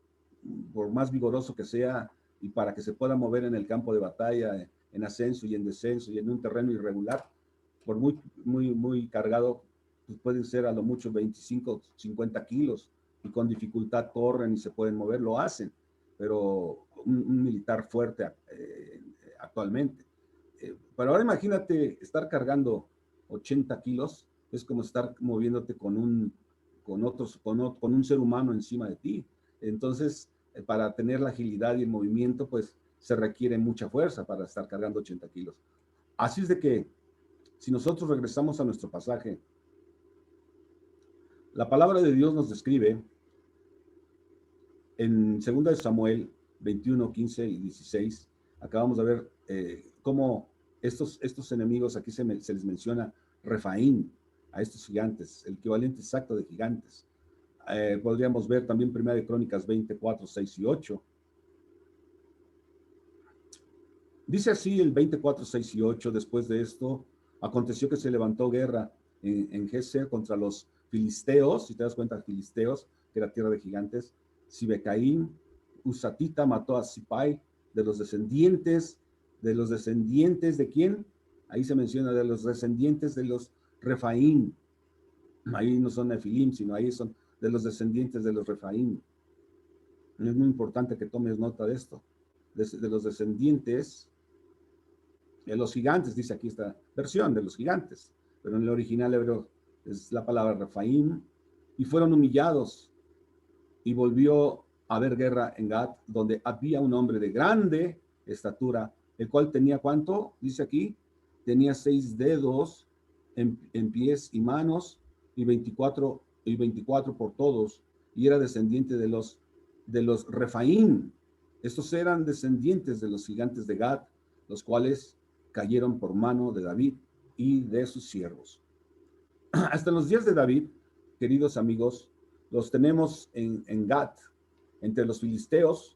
por más vigoroso que sea, y para que se pueda mover en el campo de batalla, en ascenso y en descenso y en un terreno irregular, por muy cargado, pues pueden ser a lo mucho 25, 50 kilos, y con dificultad corren y se pueden mover, lo hacen, pero un militar fuerte actualmente. Pero ahora imagínate estar cargando 80 kilos, es como estar moviéndote con con un ser humano encima de ti. Entonces, para tener la agilidad y el movimiento, pues se requiere mucha fuerza para estar cargando 80 kilos. Así es de que, si nosotros regresamos a nuestro pasaje, la palabra de Dios nos describe en 2 de Samuel 21, 15 y 16. Acabamos de ver cómo estos enemigos, aquí se les menciona Refaín, a estos gigantes, el equivalente exacto de gigantes. Podríamos ver también 1 Crónicas 24, 6 y 8. Dice así el 24, 6 y 8: después de esto, aconteció que se levantó guerra en Geser contra los filisteos, si te das cuenta, filisteos, que era tierra de gigantes. Sibecaín, Usatita mató a Sipai, de los descendientes ¿de quién? Ahí se menciona de los descendientes de los Refaín. Ahí no son Nefilim, sino ahí son de los descendientes de los Refaín. Es muy importante que tomes nota de esto. De los descendientes de los gigantes, dice aquí esta versión, de los gigantes. Pero en el original hebreo es la palabra Refaín. Y fueron humillados. Y volvió a haber guerra en Gat, donde había un hombre de grande estatura, el cual tenía, ¿cuánto? Dice aquí, tenía 6 dedos en pies y manos, y 24 por todos, y era descendiente de los Refaín. Estos eran descendientes de los gigantes de Gad, los cuales cayeron por mano de David y de sus siervos. Hasta los días de David, queridos amigos, los tenemos en Gad, entre los filisteos,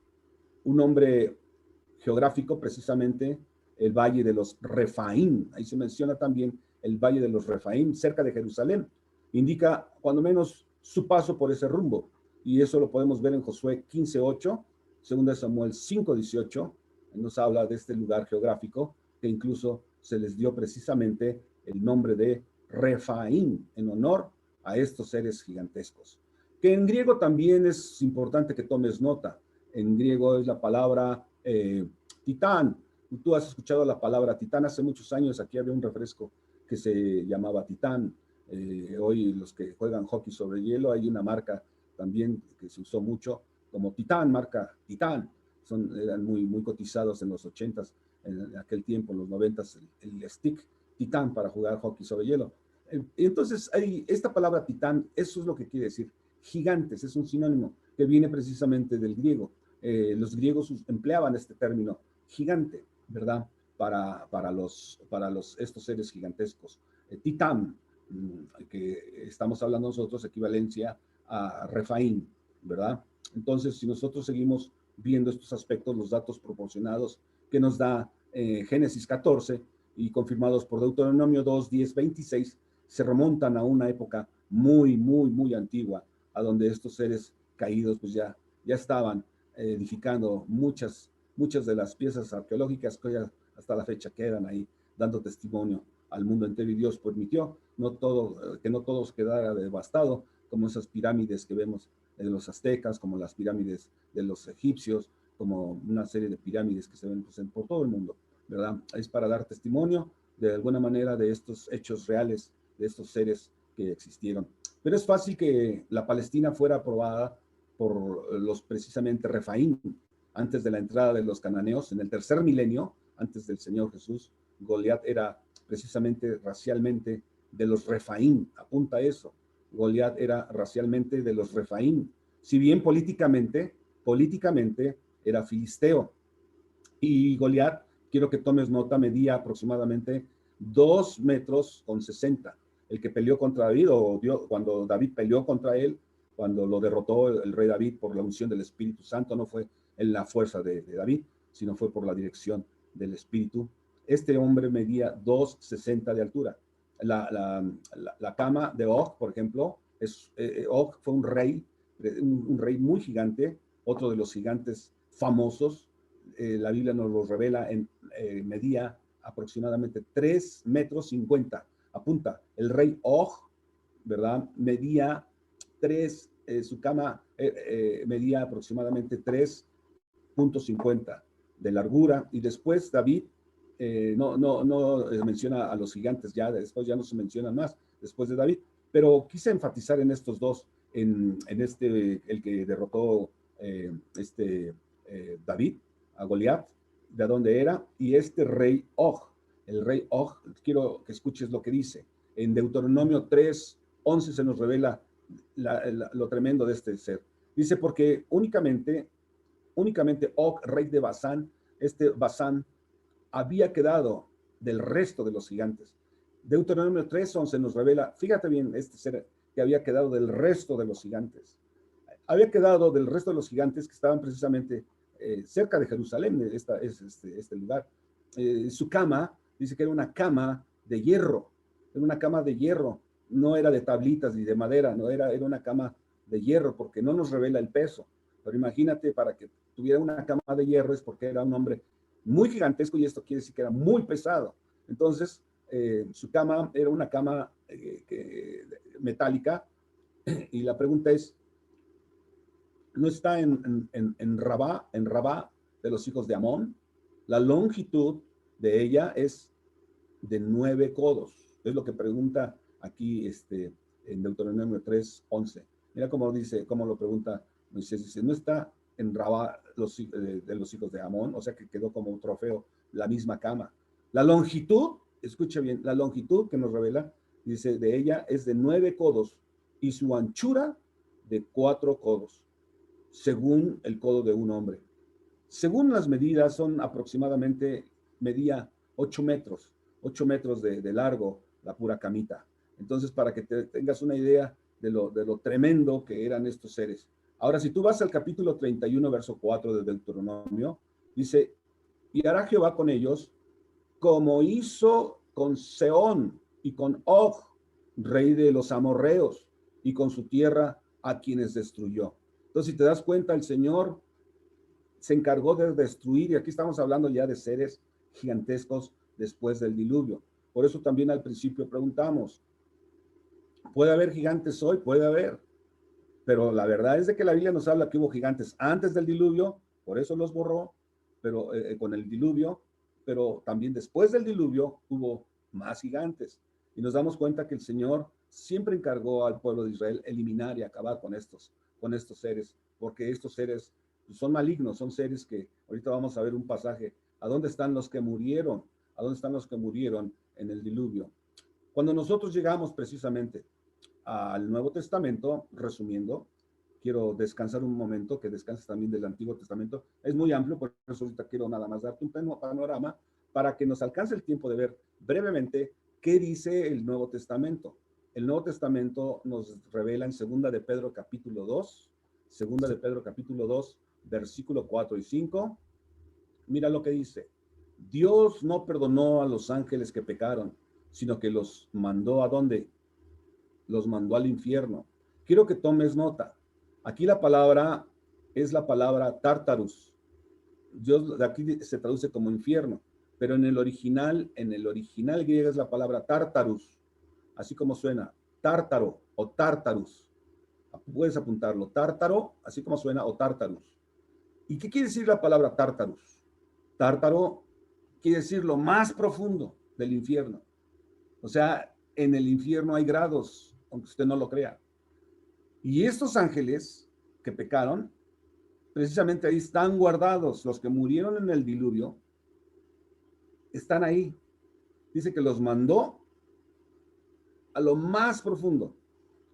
un nombre geográfico, precisamente el valle de los Refaín. Ahí se menciona también el valle de los Refaín, cerca de Jerusalén. Indica cuando menos su paso por ese rumbo, y eso lo podemos ver en Josué 15:8, 2 Samuel 5:18. Nos habla de este lugar geográfico, que incluso se les dio precisamente el nombre de Refaín, en honor a estos seres gigantescos. Que en griego también es importante que tomes nota. En griego es la palabra titán. Tú has escuchado la palabra titán. Hace muchos años aquí había un refresco que se llamaba Titán. Hoy los que juegan hockey sobre hielo, hay una marca también que se usó mucho como Titán, marca Titán. Eran muy cotizados en los 80s, en aquel tiempo, en los 90s, el stick Titán para jugar hockey sobre hielo. Entonces, esta palabra Titán, eso es lo que quiere decir. Gigantes, es un sinónimo que viene precisamente del griego. Los griegos empleaban este término gigante, ¿verdad? Para estos seres gigantescos. Titán, que estamos hablando nosotros, equivalencia a Refaín, ¿verdad? Entonces, si nosotros seguimos viendo estos aspectos, los datos proporcionados que nos da Génesis 14 y confirmados por Deuteronomio 2, 10, 26, se remontan a una época muy antigua, a donde estos seres caídos pues ya estaban edificando muchas de las piezas arqueológicas que ya hasta la fecha quedan ahí dando testimonio al mundo entero, y Dios permitió que no todo quedara devastado, como esas pirámides que vemos de los aztecas, como las pirámides de los egipcios, como una serie de pirámides que se ven pues, por todo el mundo, ¿verdad? Es para dar testimonio de alguna manera de estos hechos reales, de estos seres que existieron. Pero es fácil que la Palestina fuera aprobada por los precisamente Refaín. Antes de la entrada de los cananeos, en el 3er milenio, antes del Señor Jesús, Goliat era precisamente racialmente de los Refaín. Apunta eso. Goliat era racialmente de los Refaín. Si bien políticamente era filisteo. Y Goliat, quiero que tomes nota, medía aproximadamente 2,60 metros. El que peleó contra David, cuando David peleó contra él, cuando lo derrotó el rey David por la unción del Espíritu Santo, no fue en la fuerza de David, sino fue por la dirección del Espíritu. Este hombre medía 2,60 de altura. La cama de Og, por ejemplo, Og fue un rey muy gigante, otro de los gigantes famosos. La Biblia nos lo revela, medía aproximadamente 3,50 metros. Apunta, el rey Og, ¿verdad? Medía su cama medía aproximadamente 3,50 de largura, y después David no menciona a los gigantes, después ya no se mencionan más, después de David, pero quise enfatizar en estos dos el que derrotó David a Goliat, de dónde era, y este rey Og. El rey Og, quiero que escuches lo que dice. En Deuteronomio 3:11 se nos revela lo tremendo de este ser. Dice, porque únicamente Og, rey de Basán, Basán había quedado del resto de los gigantes. Deuteronomio 3:11 nos revela, fíjate bien, este ser que había quedado del resto de los gigantes. Había quedado del resto de los gigantes que estaban precisamente cerca de Jerusalén, este lugar. Su cama, dice que era una cama de hierro, no era de tablitas ni de madera, no era una cama de hierro, porque no nos revela el peso. Pero imagínate, para que tuviera una cama de hierro es porque era un hombre muy gigantesco, y esto quiere decir que era muy pesado. Entonces, su cama era una cama metálica, y la pregunta es, ¿no está en Rabá de los hijos de Amón? La longitud de ella es de 9 codos. Es lo que pregunta aquí en Deuteronomio 3:11. Mira cómo dice, cómo lo pregunta Moisés. Dice, ¿no está en Rabá de los hijos de Amón? O sea que quedó como un trofeo la misma cama. La longitud, escucha bien, la longitud que nos revela, dice, de ella es de 9 codos y su anchura de 4 codos, según el codo de un hombre. Según las medidas, medía 8 metros de largo la pura camita. Entonces, para que tengas una idea de lo tremendo que eran estos seres. Ahora, si tú vas al capítulo 31, verso 4 de Deuteronomio, dice, y hará Jehová con ellos como hizo con Sehón y con Og, rey de los amorreos, y con su tierra a quienes destruyó. Entonces, si te das cuenta, el Señor se encargó de destruir, y aquí estamos hablando ya de seres gigantescos después del diluvio. Por eso también al principio preguntamos, ¿puede haber gigantes hoy? Puede haber, pero la verdad es de que la Biblia nos habla que hubo gigantes antes del diluvio, por eso los borró, pero con el diluvio, pero también después del diluvio hubo más gigantes. Y nos damos cuenta que el Señor siempre encargó al pueblo de Israel eliminar y acabar con estos seres, porque estos seres son malignos, son seres que, ahorita vamos a ver un pasaje, ¿a dónde están los que murieron? ¿A dónde están los que murieron en el diluvio? Cuando nosotros llegamos precisamente al Nuevo Testamento, resumiendo, quiero descansar un momento, que descanses también del Antiguo Testamento, es muy amplio, por eso ahorita quiero nada más darte un panorama para que nos alcance el tiempo de ver brevemente qué dice el Nuevo Testamento. El Nuevo Testamento nos revela en 2 de Pedro capítulo 2, versículo 4 y 5. Mira lo que dice. Dios no perdonó a los ángeles que pecaron, sino que los mandó ¿a dónde? Los mandó al infierno. Quiero que tomes nota. Aquí la palabra es la palabra Tartarus. Dios, de aquí se traduce como infierno, pero en el original griego es la palabra Tartarus, así como suena, tártaro o Tartarus. Puedes apuntarlo, tártaro, así como suena, o Tartarus. ¿Y qué quiere decir la palabra Tartarus? Tártaro quiere decir lo más profundo del infierno. O sea, en el infierno hay grados, aunque usted no lo crea. Y estos ángeles que pecaron, precisamente ahí están guardados. Los que murieron en el diluvio están ahí. Dice que los mandó a lo más profundo.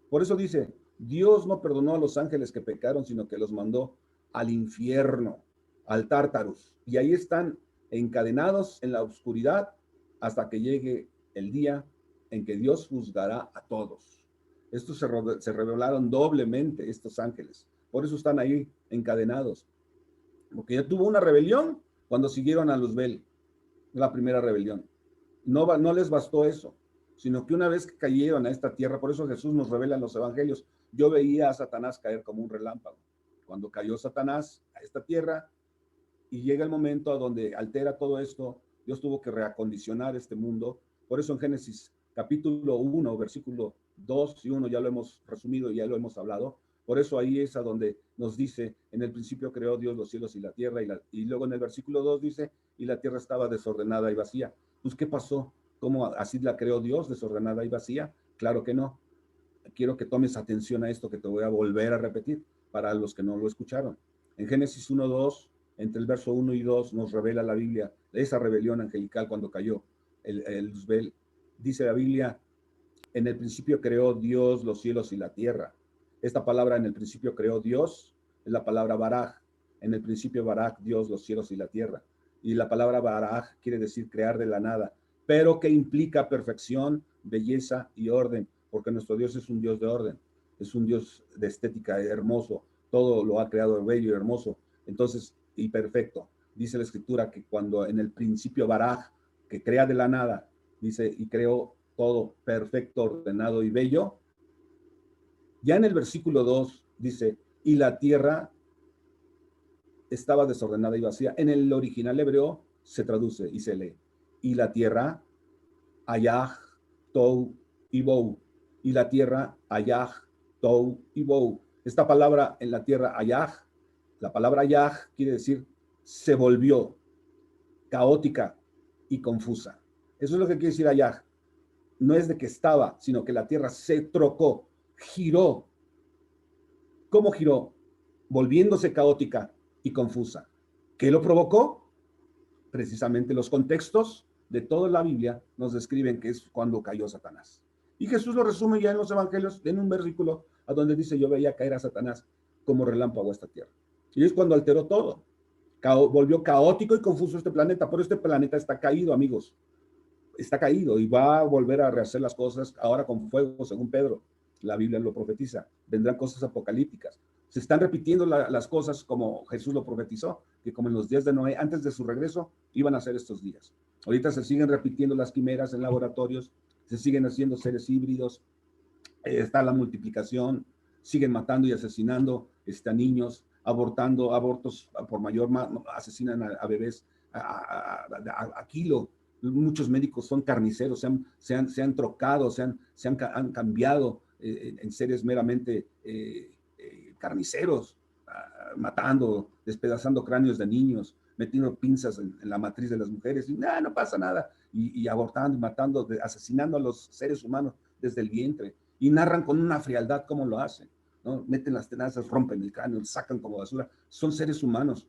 Por eso dice, Dios no perdonó a los ángeles que pecaron, sino que los mandó al infierno, al Tártarus. Y ahí están encadenados en la oscuridad hasta que llegue el día en que Dios juzgará a todos. Estos se rebelaron doblemente, estos ángeles. Por eso están ahí encadenados. Porque ya tuvo una rebelión cuando siguieron a Luzbel, la primera rebelión. No les bastó eso, sino que una vez que cayeron a esta tierra, por eso Jesús nos revela en los evangelios, yo veía a Satanás caer como un relámpago. Cuando cayó Satanás a esta tierra y llega el momento a donde altera todo esto, Dios tuvo que reacondicionar este mundo. Por eso en Génesis capítulo 1, versículo 2 y 1, ya lo hemos resumido, ya lo hemos hablado. Por eso ahí es a donde nos dice, en el principio creó Dios los cielos y la tierra, y luego en el versículo 2 dice, y la tierra estaba desordenada y vacía. Pues, ¿qué pasó? ¿Cómo así la creó Dios, desordenada y vacía? Claro que no. quiero que tomes atención a esto que te voy a volver a repetir para los que no lo escucharon. En Génesis 1:2, entre el verso 1 y 2, nos revela la Biblia esa rebelión angelical cuando cayó el Luzbel. Dice la Biblia, en el principio creó Dios los cielos y la tierra. Esta palabra, en el principio creó Dios, es la palabra baraj. En el principio baraj, Dios, los cielos y la tierra. Y la palabra baraj quiere decir crear de la nada, pero que implica perfección, belleza y orden, porque nuestro Dios es un Dios de orden, es un Dios de estética hermoso, todo lo ha creado bello y hermoso, entonces, y perfecto. Dice la Escritura que cuando en el principio baraj, que crea de la nada, dice, y creó todo perfecto, ordenado y bello. Ya en el versículo 2 dice, y la tierra estaba desordenada y vacía. En el original hebreo se traduce y se lee, y la tierra, ayah, tou y bou, y la tierra, ayah, tou y bou. Esta palabra en la tierra, ayah, la palabra ayah quiere decir se volvió caótica y confusa. Eso es lo que quiere decir ayah. No es de que estaba, sino que la tierra se trocó, giró. ¿Cómo giró? Volviéndose caótica y confusa. ¿Qué lo provocó? Precisamente los contextos de toda la Biblia nos describen que es cuando cayó Satanás. Y Jesús lo resume ya en los evangelios, en un versículo a donde dice, yo veía caer a Satanás como relámpago a esta tierra. Y es cuando alteró todo. Volvió caótico y confuso este planeta. Pero este planeta está caído, amigos. Está caído y va a volver a rehacer las cosas ahora con fuego, según Pedro. La Biblia lo profetiza. Vendrán cosas apocalípticas. Se están repitiendo las cosas como Jesús lo profetizó, que como en los días de Noé, antes de su regreso, iban a ser estos días. Ahorita se siguen repitiendo las quimeras en laboratorios, se siguen haciendo seres híbridos, está la multiplicación, siguen matando y asesinando a niños, abortos por mayor, asesinan a bebés a kilo. Muchos médicos son carniceros, se han trocado, han cambiado en seres meramente carniceros, matando, despedazando cráneos de niños, metiendo pinzas en la matriz de las mujeres, y no pasa nada, y abortando, matando, asesinando a los seres humanos desde el vientre, y narran con una frialdad cómo lo hacen, ¿no? Meten las tenazas, rompen el cráneo, sacan como basura. Son seres humanos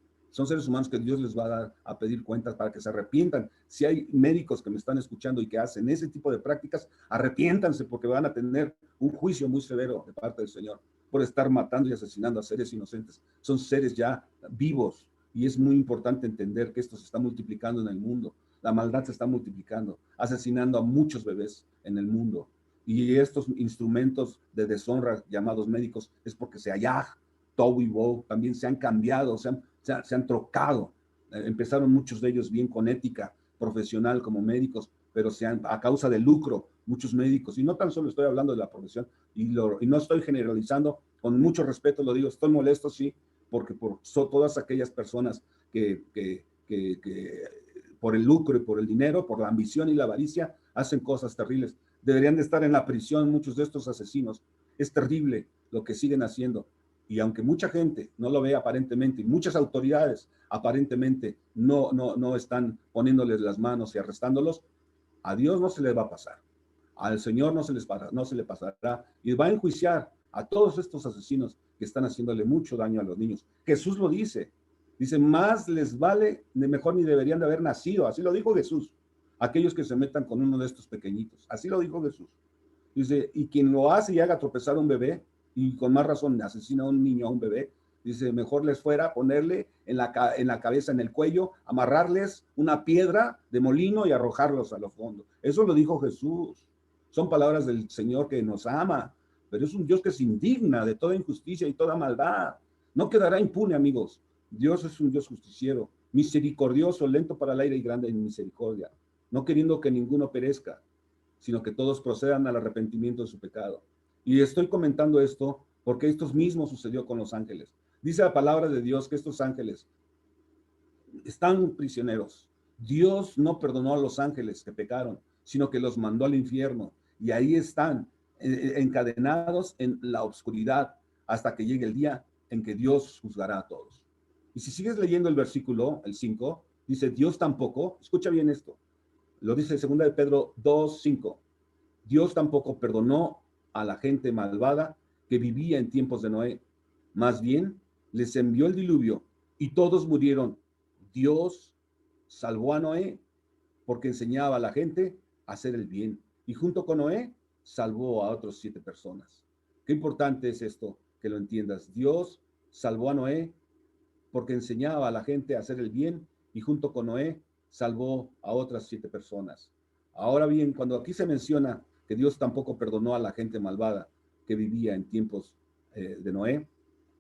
que Dios les va a dar a pedir cuentas para que se arrepientan. Si hay médicos que me están escuchando y que hacen ese tipo de prácticas, arrepiéntanse porque van a tener un juicio muy severo de parte del Señor por estar matando y asesinando a seres inocentes. Son seres ya vivos y es muy importante entender que esto se está multiplicando en el mundo. La maldad se está multiplicando, asesinando a muchos bebés en el mundo. Y estos instrumentos de deshonra llamados médicos es porque se ayah, tou y bou, también se han cambiado, se han trocado. Empezaron muchos de ellos bien con ética profesional como médicos, pero a causa del lucro, muchos médicos, y no tan solo estoy hablando de la profesión, y no estoy generalizando, con mucho respeto lo digo, estoy molesto, sí, porque son todas aquellas personas que por el lucro y por el dinero, por la ambición y la avaricia, hacen cosas terribles. Deberían de estar en la prisión muchos de estos asesinos. Es terrible lo que siguen haciendo. Y aunque mucha gente no lo ve aparentemente, y muchas autoridades aparentemente no están poniéndoles las manos y arrestándolos, a Dios no se les va a pasar. Al Señor no se le pasará y va a enjuiciar a todos estos asesinos que están haciéndole mucho daño a los niños. Jesús lo dice. Dice, más les vale, mejor ni deberían de haber nacido. Así lo dijo Jesús. Aquellos que se metan con uno de estos pequeñitos. Así lo dijo Jesús. Dice, y quien lo hace y haga tropezar a un bebé, y con más razón asesina a un niño, a un bebé, dice, mejor les fuera ponerle en la cabeza, en el cuello, amarrarles una piedra de molino y arrojarlos a los fondos. Eso lo dijo Jesús. Son palabras del Señor que nos ama, pero es un Dios que se indigna de toda injusticia y toda maldad. No quedará impune, amigos. Dios es un Dios justiciero, misericordioso, lento para el aire y grande en misericordia, no queriendo que ninguno perezca, sino que todos procedan al arrepentimiento de su pecado. Y estoy comentando esto porque esto mismo sucedió con los ángeles. Dice la palabra de Dios que estos ángeles están prisioneros. Dios no perdonó a los ángeles que pecaron, sino que los mandó al infierno. Y ahí están encadenados en la oscuridad hasta que llegue el día en que Dios juzgará a todos. Y si sigues leyendo el versículo, el 5, dice, Dios tampoco, escucha bien esto, lo dice 2 de Pedro 2:5, Dios tampoco perdonó a la gente malvada que vivía en tiempos de Noé. Más bien, les envió el diluvio y todos murieron. Dios salvó a Noé porque enseñaba a la gente a hacer el bien. Y junto con Noé, salvó a otros 7 personas. Qué importante es esto, que lo entiendas. Dios salvó a Noé porque enseñaba a la gente a hacer el bien y junto con Noé salvó a otras 7 personas. Ahora bien, cuando aquí se menciona que Dios tampoco perdonó a la gente malvada que vivía en tiempos de Noé,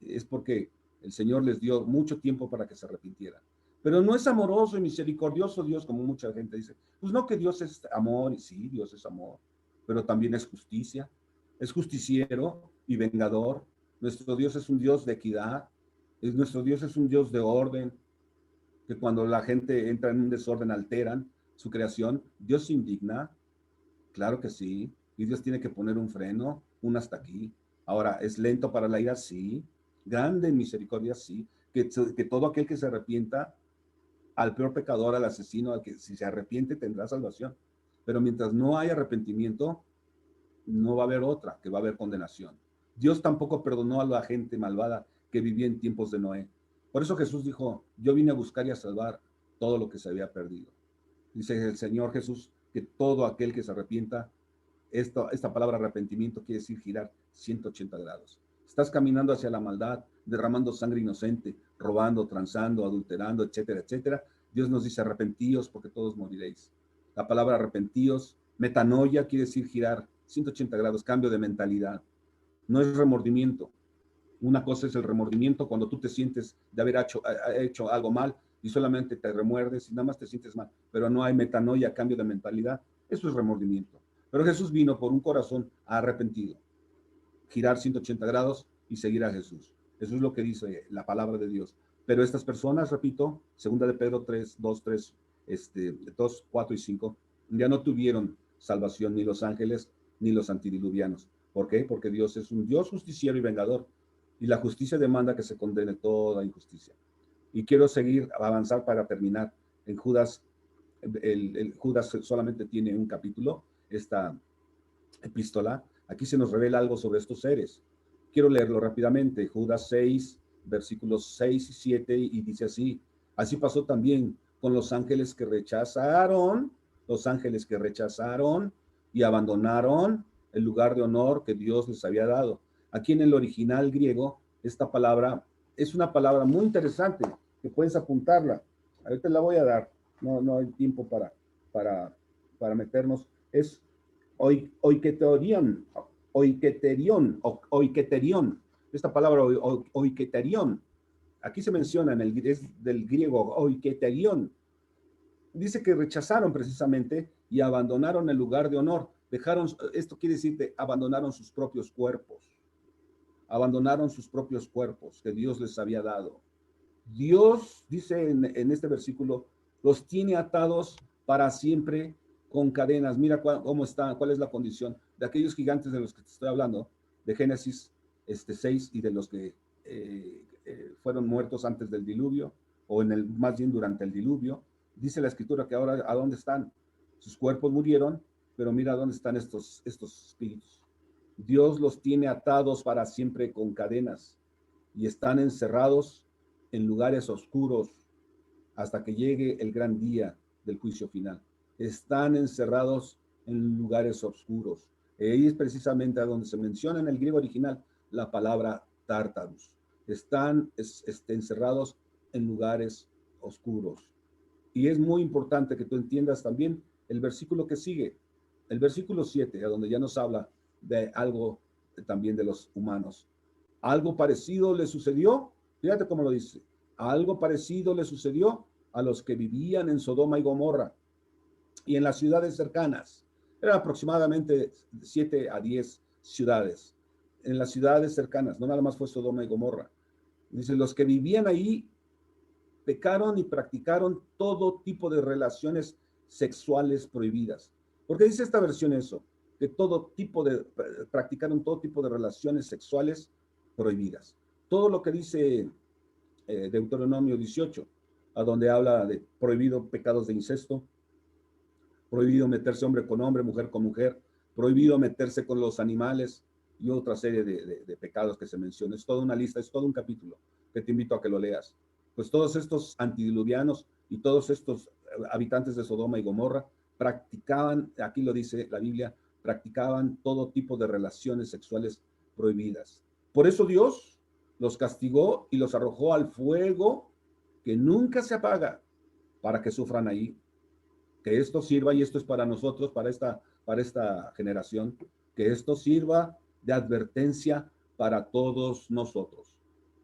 es porque el Señor les dio mucho tiempo para que se arrepintieran. Pero no es amoroso y misericordioso Dios, como mucha gente dice. Pues no, que Dios es amor, y sí, Dios es amor, pero también es justicia, es justiciero y vengador. Nuestro Dios es un Dios de equidad, nuestro Dios es un Dios de orden, que cuando la gente entra en un desorden alteran su creación. Dios se indigna, claro que sí, y Dios tiene que poner un freno, un hasta aquí. Ahora, ¿es lento para la ira? Sí. Grande en misericordia, sí. Que todo aquel que se arrepienta, al peor pecador, al asesino, al que si se arrepiente tendrá salvación. Pero mientras no hay arrepentimiento, no va a haber otra, que va a haber condenación. Dios tampoco perdonó a la gente malvada que vivía en tiempos de Noé. Por eso Jesús dijo, yo vine a buscar y a salvar todo lo que se había perdido. Dice el Señor Jesús que todo aquel que se arrepienta, esta palabra arrepentimiento quiere decir girar 180 grados. Estás caminando hacia la maldad, derramando sangre inocente, robando, transando, adulterando, etcétera, etcétera. Dios nos dice arrepentíos porque todos moriréis. La palabra arrepentíos, metanoia, quiere decir girar 180 grados, cambio de mentalidad. No es remordimiento. Una cosa es el remordimiento cuando tú te sientes de haber hecho algo mal y solamente te remuerdes y nada más te sientes mal, pero no hay metanoia, cambio de mentalidad. Eso es remordimiento. Pero Jesús vino por un corazón arrepentido, girar 180 grados y seguir a Jesús. Eso es lo que dice la palabra de Dios. Pero estas personas, repito, segunda de Pedro 3, 2, 3, 2, 4 y 5, ya no tuvieron salvación ni los ángeles ni los antidiluvianos. ¿Por qué? Porque Dios es un Dios justiciero y vengador. Y la justicia demanda que se condene toda injusticia. Y quiero seguir, avanzar para terminar. En Judas, el Judas solamente tiene un capítulo, esta epístola. Aquí se nos revela algo sobre estos seres. Quiero leerlo rápidamente. Judas 6, versículos 6 y 7, y dice así: así pasó también con los ángeles que rechazaron y abandonaron el lugar de honor que Dios les había dado. Aquí en el original griego, esta palabra es una palabra muy interesante, que puedes apuntarla. Ahorita la voy a dar, no hay tiempo para meternos. Es oiketerion. Esta palabra oiketerion, aquí se menciona, es del griego oiketerion. Dice que rechazaron precisamente y abandonaron el lugar de honor. Esto quiere decir que abandonaron sus propios cuerpos. Abandonaron sus propios cuerpos que Dios les había dado. Dios, dice en este versículo, los tiene atados para siempre con cadenas. Mira cómo está, cuál es la condición de aquellos gigantes de los que te estoy hablando, de Génesis 6, y de los que fueron muertos antes del diluvio, o más bien durante el diluvio. Dice la Escritura que ahora, ¿a dónde están? Sus cuerpos murieron, pero mira dónde están estos espíritus. Dios los tiene atados para siempre con cadenas y están encerrados en lugares oscuros hasta que llegue el gran día del juicio final. Están encerrados en lugares oscuros. Ahí es precisamente a donde se menciona en el griego original la palabra tártaros. Están encerrados en lugares oscuros. Y es muy importante que tú entiendas también el versículo que sigue, el versículo 7, a donde ya nos habla de algo también de los humanos. Algo parecido le sucedió, fíjate cómo lo dice, algo parecido le sucedió a los que vivían en Sodoma y Gomorra y en las ciudades cercanas. Eran aproximadamente 7 a 10 ciudades. En las ciudades cercanas, no nada más fue Sodoma y Gomorra. Dice, los que vivían ahí pecaron y practicaron todo tipo de relaciones sexuales prohibidas. ¿Por qué dice esta versión eso? Que practicaron todo tipo de relaciones sexuales prohibidas. Todo lo que dice Deuteronomio 18, a donde habla de prohibido pecados de incesto, prohibido meterse hombre con hombre, mujer con mujer, prohibido meterse con los animales y otra serie de pecados que se mencionan. Es toda una lista, es todo un capítulo que te invito a que lo leas. Pues todos estos antidiluvianos y todos estos habitantes de Sodoma y Gomorra practicaban, aquí lo dice la Biblia, practicaban todo tipo de relaciones sexuales prohibidas. Por eso Dios los castigó y los arrojó al fuego que nunca se apaga, para que sufran ahí. Que esto sirva, y esto es para nosotros, para esta generación, que esto sirva de advertencia para todos nosotros.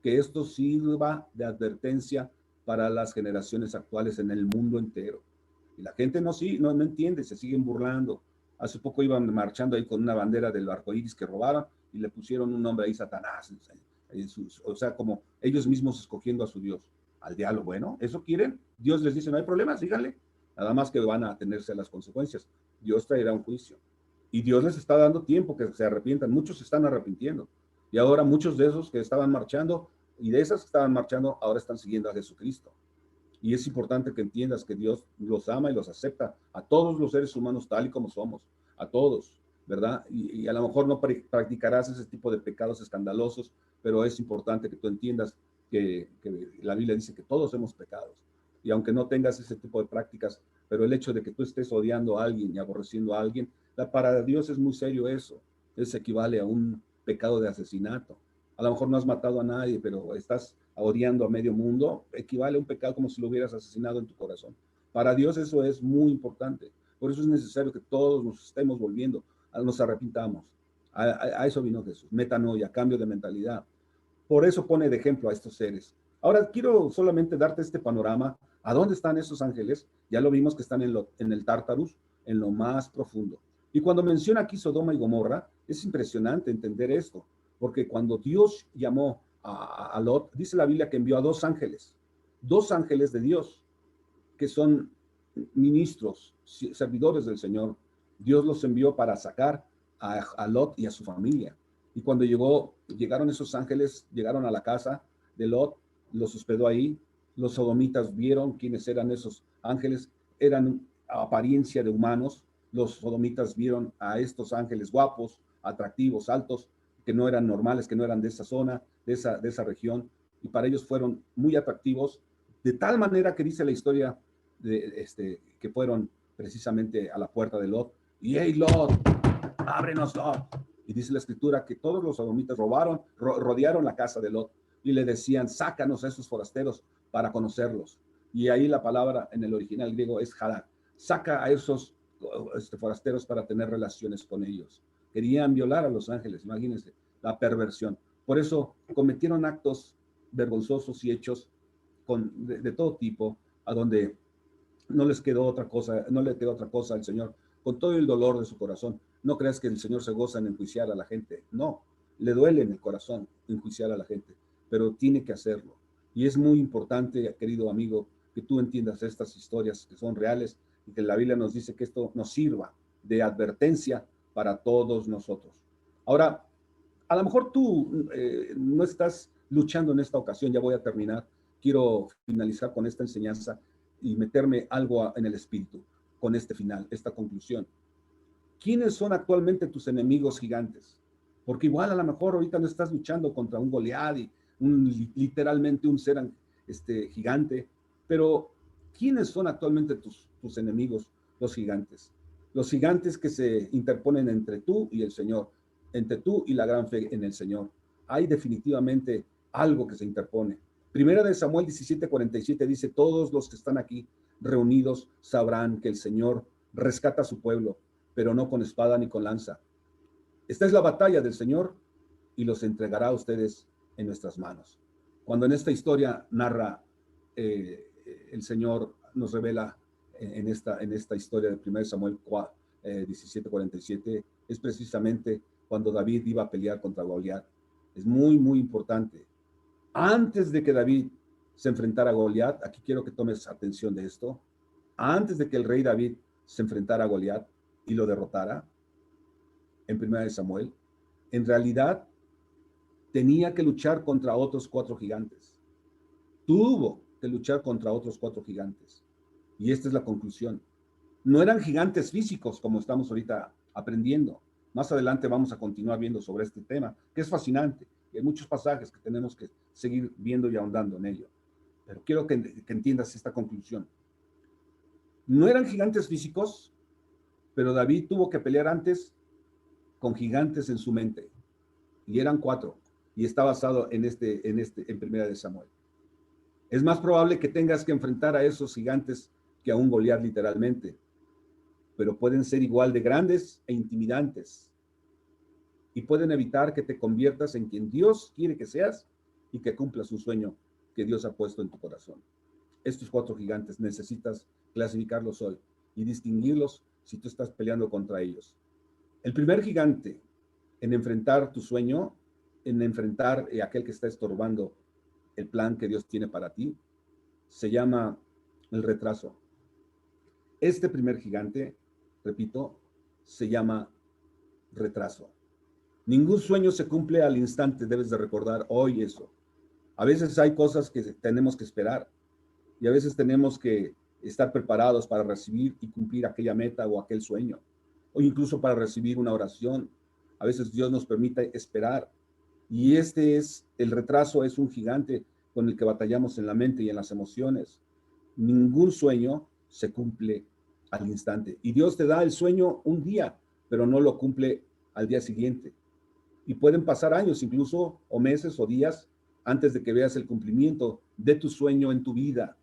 Que esto sirva de advertencia para las generaciones actuales en el mundo entero. Y la gente no entiende, se siguen burlando. Hace poco iban marchando ahí con una bandera del arco iris que robaron y le pusieron un nombre ahí, Satanás. O sea, como ellos mismos escogiendo a su Dios. Al diablo, bueno, ¿eso quieren? Dios les dice, no hay problema, díganle. Nada más que van a atenerse a las consecuencias. Dios traerá un juicio. Y Dios les está dando tiempo que se arrepientan. Muchos se están arrepintiendo. Y ahora muchos de esos que estaban marchando y de esas que estaban marchando, ahora están siguiendo a Jesucristo. Y es importante que entiendas que Dios los ama y los acepta a todos los seres humanos tal y como somos, a todos, ¿verdad? Y a lo mejor no practicarás ese tipo de pecados escandalosos, pero es importante que tú entiendas que la Biblia dice que todos hemos pecado. Y aunque no tengas ese tipo de prácticas, pero el hecho de que tú estés odiando a alguien y aborreciendo a alguien, para Dios es muy serio eso. Eso equivale a un pecado de asesinato. A lo mejor no has matado a nadie, pero estás odiando a medio mundo, equivale a un pecado como si lo hubieras asesinado en tu corazón. Para Dios eso es muy importante. Por eso es necesario que todos nos estemos volviendo, nos arrepintamos. A eso vino Jesús, metanoia, cambio de mentalidad. Por eso pone de ejemplo a estos seres. Ahora quiero solamente darte este panorama. ¿A dónde están esos ángeles? Ya lo vimos que están en el Tártarus, en lo más profundo. Y cuando menciona aquí Sodoma y Gomorra, es impresionante entender esto, porque cuando Dios llamó a Lot, dice la Biblia que envió a dos ángeles de Dios, que son ministros, servidores del Señor. Dios los envió para sacar a Lot y a su familia. Y cuando llegaron esos ángeles, llegaron a la casa de Lot, los hospedó ahí. Los sodomitas vieron quiénes eran esos ángeles, eran apariencia de humanos. Los sodomitas vieron a estos ángeles guapos, atractivos, altos, que no eran normales, que no eran de esa zona, de esa región, y para ellos fueron muy atractivos, de tal manera que dice la historia que fueron precisamente a la puerta de Lot, y hey Lot, ábrenos Lot. Y dice la escritura que todos los sodomitas rodearon la casa de Lot y le decían, sácanos a esos forasteros para conocerlos. Y ahí la palabra en el original griego es halak, saca a esos forasteros para tener relaciones con ellos. Querían violar a los ángeles, imagínense, la perversión. Por eso cometieron actos vergonzosos y hechos de todo tipo, a donde no le quedó otra cosa al Señor, con todo el dolor de su corazón. No creas que el Señor se goza en enjuiciar a la gente, no, le duele en el corazón enjuiciar a la gente, pero tiene que hacerlo. Y es muy importante, querido amigo, que tú entiendas estas historias que son reales y que la Biblia nos dice que esto nos sirva de advertencia para todos nosotros. Ahora, a lo mejor tú no estás luchando en esta ocasión, ya voy a terminar, quiero finalizar con esta enseñanza y meterme algo en el espíritu con este final, esta conclusión. ¿Quiénes son actualmente tus enemigos gigantes? Porque igual a lo mejor ahorita no estás luchando contra un Goliat y literalmente un ser gigante, pero ¿quiénes son actualmente tus enemigos, los gigantes? Los gigantes que se interponen entre tú y el Señor, entre tú y la gran fe en el Señor. Hay definitivamente algo que se interpone. Primera de Samuel 17:47 dice, todos los que están aquí reunidos sabrán que el Señor rescata a su pueblo, pero no con espada ni con lanza. Esta es la batalla del Señor y los entregará a ustedes en nuestras manos. Cuando en esta historia narra el Señor, nos revela en esta historia de 1 Samuel 17:47, es precisamente cuando David iba a pelear contra Goliat. Es muy, muy importante. Antes de que David se enfrentara a Goliat, aquí quiero que tomes atención de esto, antes de que el rey David se enfrentara a Goliat y lo derrotara, en 1 Samuel, en realidad tenía que luchar contra otros 4 gigantes. Tuvo que luchar contra otros 4 gigantes. Y esta es la conclusión. No eran gigantes físicos como estamos ahorita aprendiendo. Más adelante vamos a continuar viendo sobre este tema, que es fascinante. Y hay muchos pasajes que tenemos que seguir viendo y ahondando en ello. Pero quiero que entiendas esta conclusión. No eran gigantes físicos, pero David tuvo que pelear antes con gigantes en su mente. Y eran 4. Y está basado en Primera de Samuel. Es más probable que tengas que enfrentar a esos gigantes que a un Goliat literalmente, pero pueden ser igual de grandes e intimidantes y pueden evitar que te conviertas en quien Dios quiere que seas y que cumplas un sueño que Dios ha puesto en tu corazón. Estos 4 gigantes necesitas clasificarlos hoy y distinguirlos si tú estás peleando contra ellos. El primer gigante en enfrentar tu sueño, en enfrentar a aquel que está estorbando el plan que Dios tiene para ti, se llama el retraso. Este primer gigante, repito, se llama retraso. Ningún sueño se cumple al instante, debes de recordar hoy eso. A veces hay cosas que tenemos que esperar y a veces tenemos que estar preparados para recibir y cumplir aquella meta o aquel sueño, o incluso para recibir una oración. A veces Dios nos permite esperar y el retraso es un gigante con el que batallamos en la mente y en las emociones. Ningún sueño se cumple al instante. Y Dios te da el sueño un día, pero no lo cumple al día siguiente. Y pueden pasar años incluso, o meses o días, antes de que veas el cumplimiento de tu sueño en tu vida.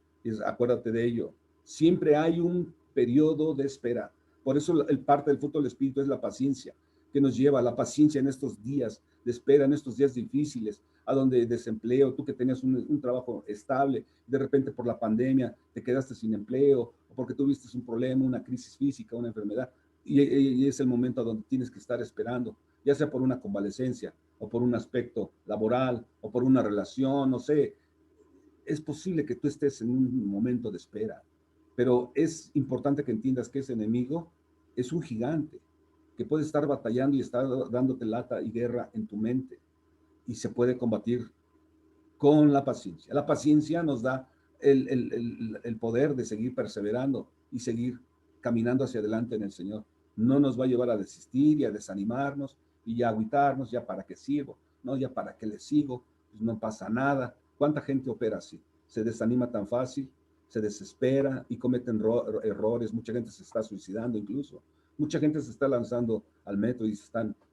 Acuérdate de ello. Siempre hay un periodo de espera. Por eso el parte del fruto del Espíritu es la paciencia, que nos lleva a la paciencia en estos días de espera, en estos días difíciles, a donde desempleo, tú que tenías un trabajo estable, de repente por la pandemia te quedaste sin empleo, o porque tuviste un problema, una crisis física, una enfermedad, y es el momento donde tienes que estar esperando, ya sea por una convalecencia, o por un aspecto laboral, o por una relación, no sé. Es posible que tú estés en un momento de espera, pero es importante que entiendas que ese enemigo es un gigante que puede estar batallando y estar dándote lata y guerra en tu mente, y se puede combatir con la paciencia. La paciencia nos da el poder de seguir perseverando y seguir caminando hacia adelante en el Señor. No nos va a llevar a desistir y a desanimarnos y ya agüitarnos, ya para qué sirvo, no, ya para qué le sigo, pues no pasa nada. ¿Cuánta gente opera así? Se desanima tan fácil, se desespera y cometen errores. Mucha gente se está suicidando incluso. Mucha gente se está lanzando al metro y se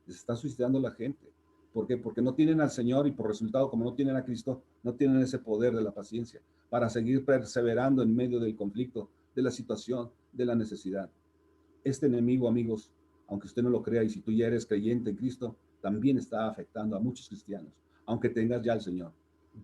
está suicidando la gente. ¿Por qué? Porque no tienen al Señor y por resultado, como no tienen a Cristo, no tienen ese poder de la paciencia para seguir perseverando en medio del conflicto, de la situación, de la necesidad. Este enemigo, amigos, aunque usted no lo crea y si tú ya eres creyente en Cristo, también está afectando a muchos cristianos, aunque tengas ya al Señor.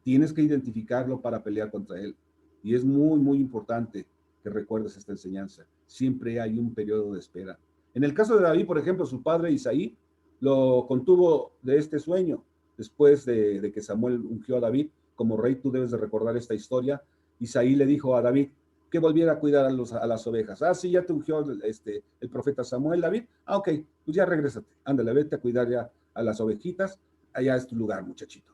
Tienes que identificarlo para pelear contra él. Y es muy, muy importante que recuerdes esta enseñanza. Siempre hay un periodo de espera. En el caso de David, por ejemplo, su padre Isaí lo contuvo de este sueño. Después de que Samuel ungió a David como rey, tú debes de recordar esta historia. Isaí le dijo a David que volviera a cuidar a las ovejas. Ah, sí, ya te ungió el profeta Samuel, David. Ah, ok, pues ya regrésate. Ándale, vete a cuidar ya a las ovejitas. Allá es tu lugar, muchachito.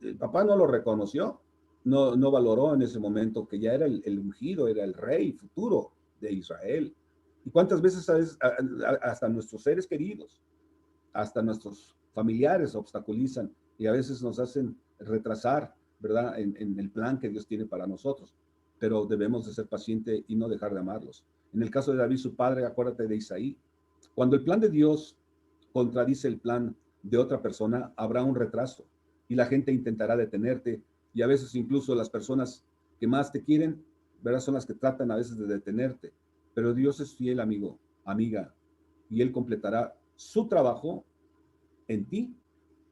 El papá no lo reconoció, no valoró en ese momento que ya era el ungido, era el rey futuro de Israel. ¿Y cuántas veces hasta nuestros seres queridos, hasta nuestros familiares obstaculizan y a veces nos hacen retrasar, ¿verdad?, en el plan que Dios tiene para nosotros? Pero debemos de ser pacientes y no dejar de amarlos. En el caso de David, su padre, acuérdate de Isaí. Cuando el plan de Dios contradice el plan de otra persona, habrá un retraso y la gente intentará detenerte y a veces incluso las personas que más te quieren, ¿verdad?, son las que tratan a veces de detenerte. Pero Dios es fiel, amigo, amiga, y Él completará su trabajo en ti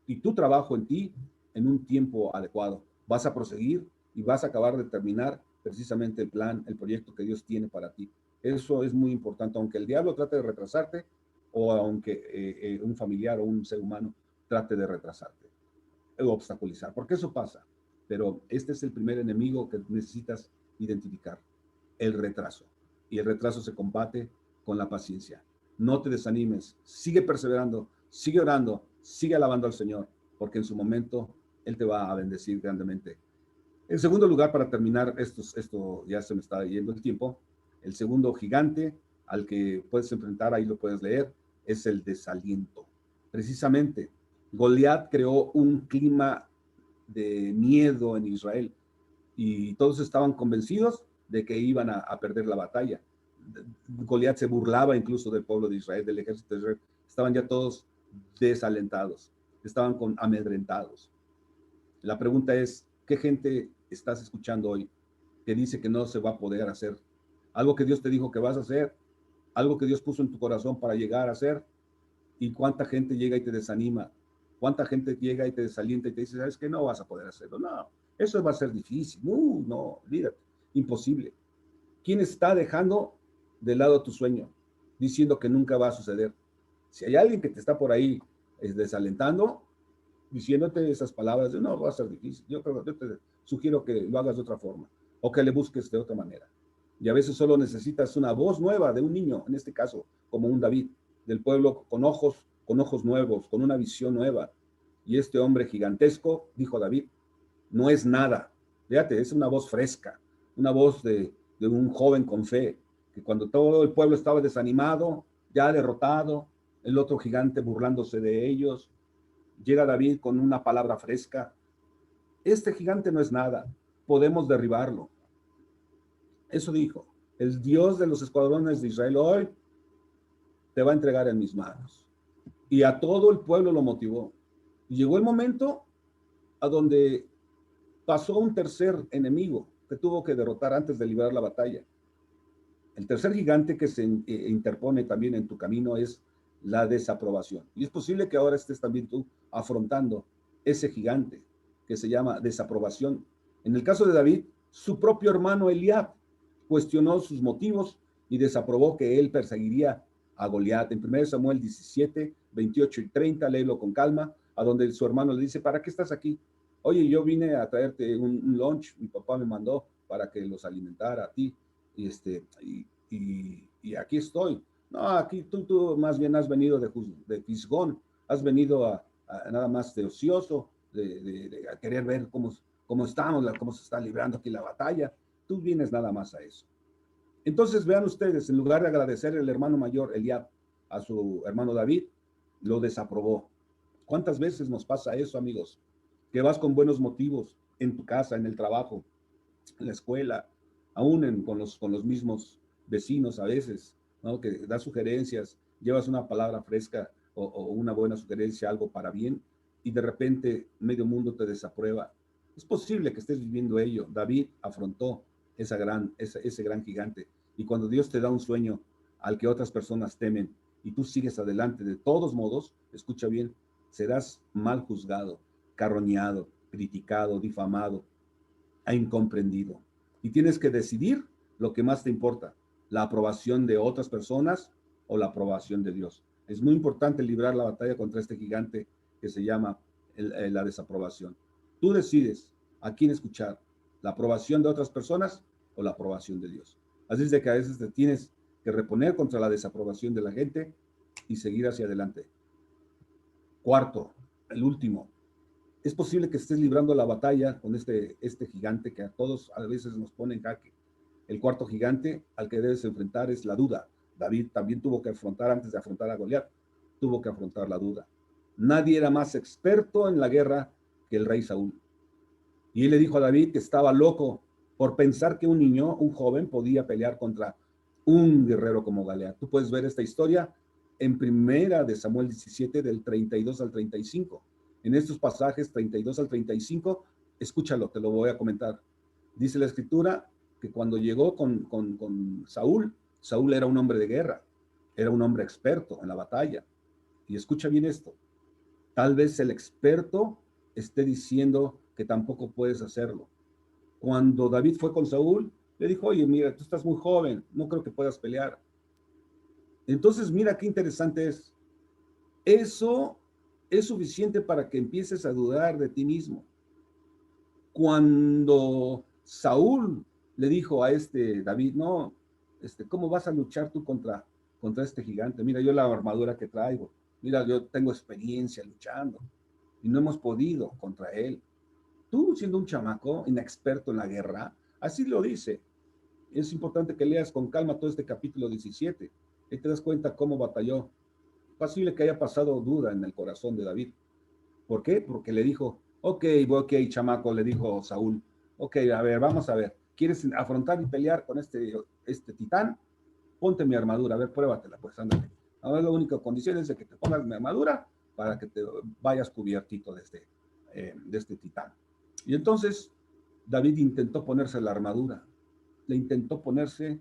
y tu trabajo en ti en un tiempo adecuado. Vas a proseguir y vas a acabar de terminar precisamente el plan, el proyecto que Dios tiene para ti. Eso es muy importante, aunque el diablo trate de retrasarte o aunque un familiar o un ser humano trate de retrasarte o obstaculizar, porque eso pasa. Pero este es el primer enemigo que necesitas identificar, el retraso. Y el retraso se combate con la paciencia. No te desanimes, sigue perseverando, sigue orando, sigue alabando al Señor, porque en su momento Él te va a bendecir grandemente. En segundo lugar, para terminar, esto ya se me está yendo el tiempo, el segundo gigante al que puedes enfrentar, ahí lo puedes leer, es el desaliento. Precisamente, Goliat creó un clima de miedo en Israel y todos estaban convencidos de que iban a perder la batalla. Goliat se burlaba incluso del pueblo de Israel, del ejército de Israel. Estaban ya todos desalentados, estaban amedrentados. La pregunta es, ¿qué gente estás escuchando hoy que dice que no se va a poder hacer? Algo que Dios te dijo que vas a hacer, algo que Dios puso en tu corazón para llegar a hacer. ¿Y cuánta gente llega y te desanima? ¿Cuánta gente llega y te desalienta y te dice, sabes que no vas a poder hacerlo? No, eso va a ser difícil. No, olvídate, imposible. ¿Quién está dejando de lado tu sueño, diciendo que nunca va a suceder? Si hay alguien que te está por ahí desalentando, diciéndote esas palabras de no, va a ser difícil, yo te sugiero que lo hagas de otra forma o que le busques de otra manera. Y a veces solo necesitas una voz nueva de un niño, en este caso, como un David, del pueblo con ojos nuevos, con una visión nueva. Y este hombre gigantesco, dijo David, no es nada. Fíjate, es una voz fresca, una voz de un joven con fe, que cuando todo el pueblo estaba desanimado, ya derrotado, el otro gigante burlándose de ellos, llega David con una palabra fresca. Este gigante no es nada, podemos derribarlo. Eso dijo, el Dios de los escuadrones de Israel hoy te va a entregar en mis manos. Y a todo el pueblo lo motivó. Y llegó el momento a donde pasó un tercer enemigo que tuvo que derrotar antes de librar la batalla. El tercer gigante que se interpone también en tu camino es la desaprobación. Y es posible que ahora estés también tú afrontando ese gigante que se llama desaprobación. En el caso de David, su propio hermano Eliab cuestionó sus motivos y desaprobó que él perseguiría a Goliat. En 1 Samuel 17, 28 y 30, léelo con calma, a donde su hermano le dice, ¿para qué estás aquí? Oye, yo vine a traerte un lunch, mi papá me mandó para que los alimentara a ti, y aquí estoy. No, aquí tú más bien has venido de Fisgón, has venido a nada más de ocioso, a querer ver cómo estamos, cómo se está librando aquí la batalla. Tú vienes nada más a eso. Entonces vean ustedes, en lugar de agradecer el hermano mayor Eliab a su hermano David, lo desaprobó. ¿Cuántas veces nos pasa eso, amigos? Que vas con buenos motivos en tu casa, en el trabajo, en la escuela, aún con los mismos vecinos a veces, ¿no? Que das sugerencias, llevas una palabra fresca o una buena sugerencia, algo para bien, y de repente medio mundo te desaprueba. Es posible que estés viviendo ello. David afrontó ese gran gigante. Y cuando Dios te da un sueño al que otras personas temen y tú sigues adelante, de todos modos, escucha bien, serás mal juzgado, carroñado, criticado, difamado, e incomprendido. Y tienes que decidir lo que más te importa, la aprobación de otras personas o la aprobación de Dios. Es muy importante librar la batalla contra este gigante que se llama la desaprobación. Tú decides a quién escuchar, la aprobación de otras personas o la aprobación de Dios. Así es de que a veces te tienes que reponer contra la desaprobación de la gente y seguir hacia adelante. Cuarto, el último, es posible que estés librando la batalla con este gigante que a todos a veces nos pone en jaque. El cuarto gigante al que debes enfrentar es la duda. David también tuvo que afrontar, antes de afrontar a Goliat, tuvo que afrontar la duda. Nadie era más experto en la guerra que el rey Saúl. Y él le dijo a David que estaba loco por pensar que un niño, un joven, podía pelear contra un guerrero como Goliat. Tú puedes ver esta historia en 1 Samuel 17, del 32 al 35. En estos pasajes 32 al 35, escúchalo, te lo voy a comentar. Dice la escritura que cuando llegó con Saúl, Saúl era un hombre de guerra, era un hombre experto en la batalla. Y escucha bien esto, tal vez el experto esté diciendo que tampoco puedes hacerlo. Cuando David fue con Saúl, le dijo, oye, mira, tú estás muy joven, no creo que puedas pelear. Entonces, mira qué interesante es. Eso es suficiente para que empieces a dudar de ti mismo. Cuando Saúl le dijo a David, no, ¿cómo vas a luchar tú contra este gigante? Mira, yo la armadura que traigo, mira, yo tengo experiencia luchando y no hemos podido contra él. Tú, siendo un chamaco inexperto en la guerra, así lo dice. Es importante que leas con calma todo este capítulo 17. Ahí te das cuenta cómo batalló posible que haya pasado duda en el corazón de David. ¿Por qué? Porque le dijo, ok, chamaco, le dijo Saúl, ok, a ver, vamos a ver, ¿quieres afrontar y pelear con este titán? Ponte mi armadura, a ver, pruébatela, pues ándale. Ahora la única condición es de que te pongas mi armadura para que te vayas cubiertito de este titán. Y entonces David intentó ponerse la armadura, le intentó ponerse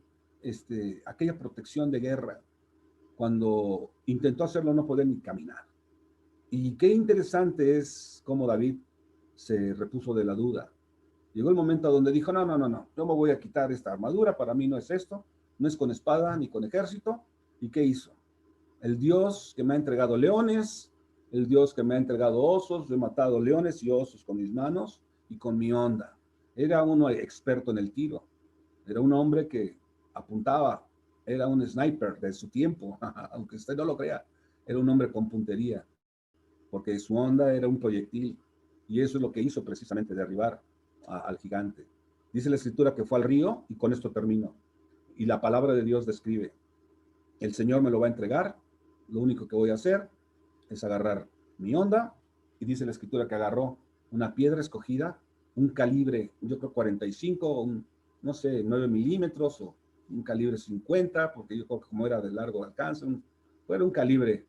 aquella protección de guerra. Cuando intentó hacerlo no podía ni caminar. Y qué interesante es cómo David se repuso de la duda. Llegó el momento donde dijo, no, yo me voy a quitar esta armadura, para mí no es esto, no es con espada ni con ejército. ¿Y qué hizo? El Dios que me ha entregado leones, el Dios que me ha entregado osos, yo he matado leones y osos con mis manos y con mi onda. Era uno experto en el tiro, era un hombre que apuntaba, era un sniper de su tiempo, aunque usted no lo crea, era un hombre con puntería, porque su onda era un proyectil, y eso es lo que hizo precisamente derribar al gigante. Dice la escritura que fue al río, y con esto termino, y la palabra de Dios describe, el Señor me lo va a entregar, lo único que voy a hacer es agarrar mi onda, y dice la escritura que agarró una piedra escogida, un calibre, yo creo 45, no sé, 9 milímetros, o un calibre 50, porque yo creo que como era de largo alcance, era un calibre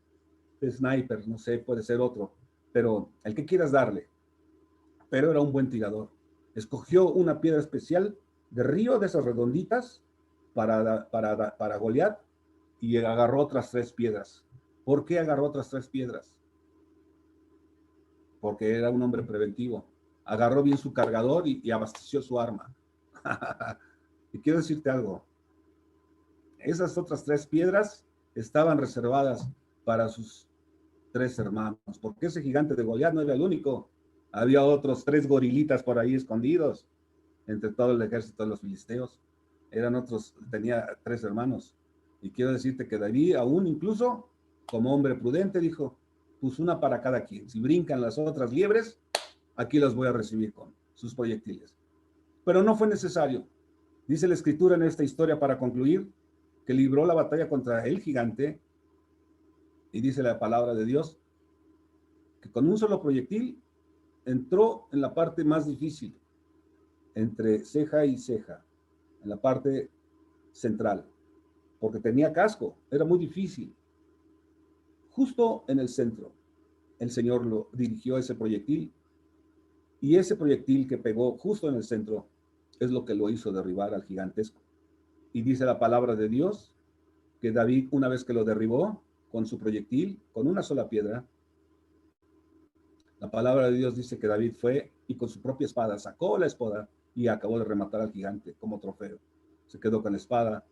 de sniper, no sé, puede ser otro, pero el que quieras darle, pero era un buen tirador. Escogió una piedra especial de río, de esas redonditas, para Goliat, y agarró otras 3 piedras. ¿Por qué agarró otras 3 piedras? Porque era un hombre preventivo. Agarró bien su cargador y abasteció su arma. Y quiero decirte algo. Esas otras 3 piedras estaban reservadas para sus 3 hermanos, porque ese gigante de Goliat no era el único. Había otros 3 gorilitas por ahí escondidos entre todo el ejército de los filisteos. Eran otros, tenía 3 hermanos. Y quiero decirte que David, aún incluso como hombre prudente, dijo, pues una para cada quien. Si brincan las otras liebres, aquí las voy a recibir con sus proyectiles. Pero no fue necesario. Dice la escritura en esta historia, para concluir, que libró la batalla contra el gigante, y dice la palabra de Dios, que con un solo proyectil entró en la parte más difícil, entre ceja y ceja, en la parte central, porque tenía casco, era muy difícil. Justo en el centro, el Señor lo dirigió ese proyectil, y ese proyectil que pegó justo en el centro es lo que lo hizo derribar al gigantesco. Y dice la palabra de Dios que David, una vez que lo derribó con su proyectil, con una sola piedra, la palabra de Dios dice que David fue y con su propia espada sacó la espada y acabó de rematar al gigante como trofeo. Se quedó con la espada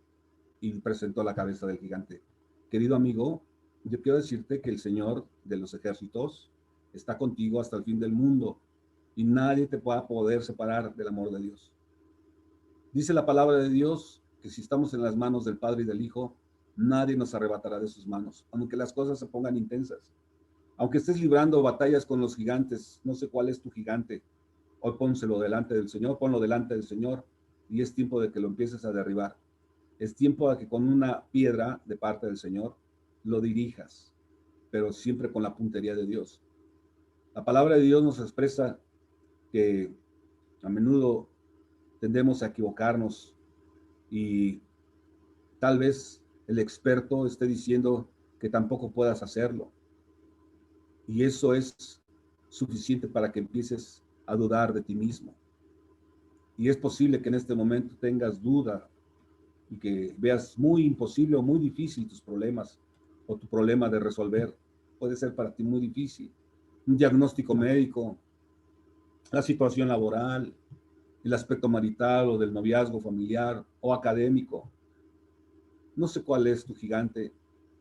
y presentó la cabeza del gigante. Querido amigo, yo quiero decirte que el Señor de los ejércitos está contigo hasta el fin del mundo y nadie te va a poder separar del amor de Dios. Dice la palabra de Dios que si estamos en las manos del Padre y del Hijo, nadie nos arrebatará de sus manos, aunque las cosas se pongan intensas. Aunque estés librando batallas con los gigantes, no sé cuál es tu gigante, hoy pónselo delante del Señor, ponlo delante del Señor, y es tiempo de que lo empieces a derribar. Es tiempo de que con una piedra de parte del Señor lo dirijas, pero siempre con la puntería de Dios. La palabra de Dios nos expresa que a menudo tendemos a equivocarnos y tal vez el experto esté diciendo que tampoco puedas hacerlo. Y eso es suficiente para que empieces a dudar de ti mismo. Y es posible que en este momento tengas duda y que veas muy imposible o muy difícil tus problemas o tu problema de resolver. Puede ser para ti muy difícil. Un diagnóstico médico, la situación laboral, el aspecto marital o del noviazgo familiar o académico. No sé cuál es tu gigante,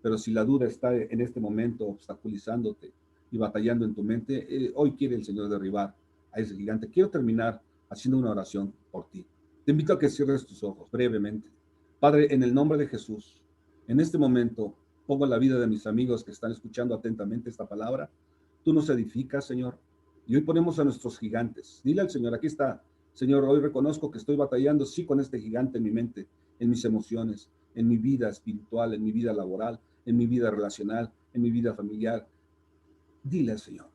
pero si la duda está en este momento obstaculizándote y batallando en tu mente, hoy quiere el Señor derribar a ese gigante. Quiero terminar haciendo una oración por ti. Te invito a que cierres tus ojos brevemente. Padre, en el nombre de Jesús, en este momento pongo la vida de mis amigos que están escuchando atentamente esta palabra. Tú nos edificas, Señor, y hoy ponemos a nuestros gigantes. Dile al Señor, aquí está, Señor, hoy reconozco que estoy batallando, sí, con este gigante en mi mente, en mis emociones, en mi vida espiritual, en mi vida laboral, en mi vida relacional, en mi vida familiar. Dile al Señor.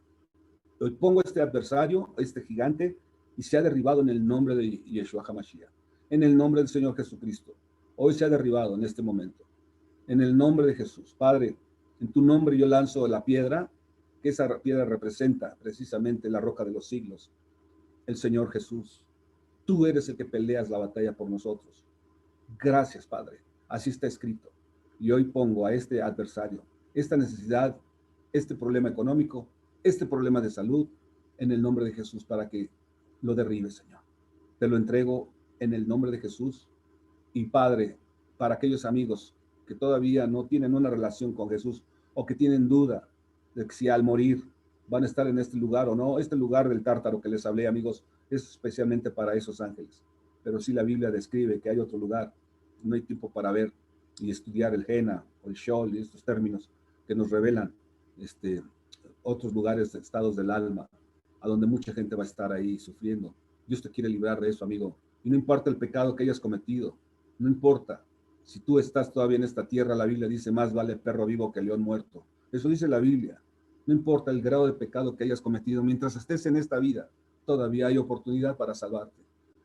Hoy pongo este adversario, este gigante, y se ha derribado en el nombre de Yeshua HaMashiach, en el nombre del Señor Jesucristo. Hoy se ha derribado en este momento, en el nombre de Jesús. Padre, en tu nombre yo lanzo la piedra, que esa piedra representa precisamente la roca de los siglos, el Señor Jesús. Tú eres el que peleas la batalla por nosotros. Gracias, Padre. Así está escrito. Y hoy pongo a este adversario, esta necesidad, este problema económico, este problema de salud, en el nombre de Jesús, para que lo derribe, Señor. Te lo entrego en el nombre de Jesús. Y Padre, para aquellos amigos que todavía no tienen una relación con Jesús o que tienen duda de que si al morir van a estar en este lugar o no, este lugar del Tártaro que les hablé, amigos, es especialmente para esos ángeles. Pero sí la Biblia describe que hay otro lugar. No hay tiempo para ver y estudiar el Jena o el Sheol y estos términos que nos revelan otros lugares, estados del alma, a donde mucha gente va a estar ahí sufriendo. Dios te quiere librar de eso, amigo. Y no importa el pecado que hayas cometido, no importa. Si tú estás todavía en esta tierra, la Biblia dice, más vale perro vivo que león muerto. Eso dice la Biblia. No importa el grado de pecado que hayas cometido, mientras estés en esta vida, todavía hay oportunidad para salvarte.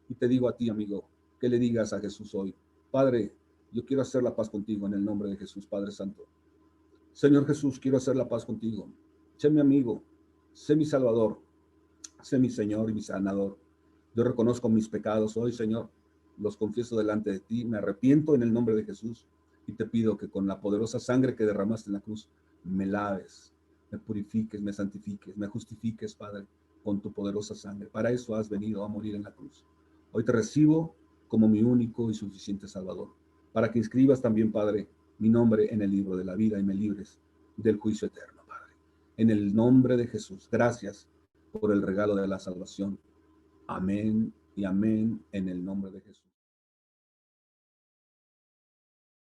Y te digo a ti, amigo, que le digas a Jesús hoy, Padre, yo quiero hacer la paz contigo en el nombre de Jesús, Padre Santo. Señor Jesús, quiero hacer la paz contigo. Sé mi amigo, sé mi Salvador, sé mi Señor y mi sanador. Yo reconozco mis pecados hoy, Señor, los confieso delante de ti, me arrepiento en el nombre de Jesús y te pido que con la poderosa sangre que derramaste en la cruz, me laves, me purifiques, me santifiques, me justifiques, Padre, con tu poderosa sangre. Para eso has venido a morir en la cruz. Hoy te recibo como mi único y suficiente Salvador, para que inscribas también, Padre, mi nombre en el libro de la vida y me libres del juicio eterno, Padre. En el nombre de Jesús, gracias por el regalo de la salvación. Amén y amén en el nombre de Jesús.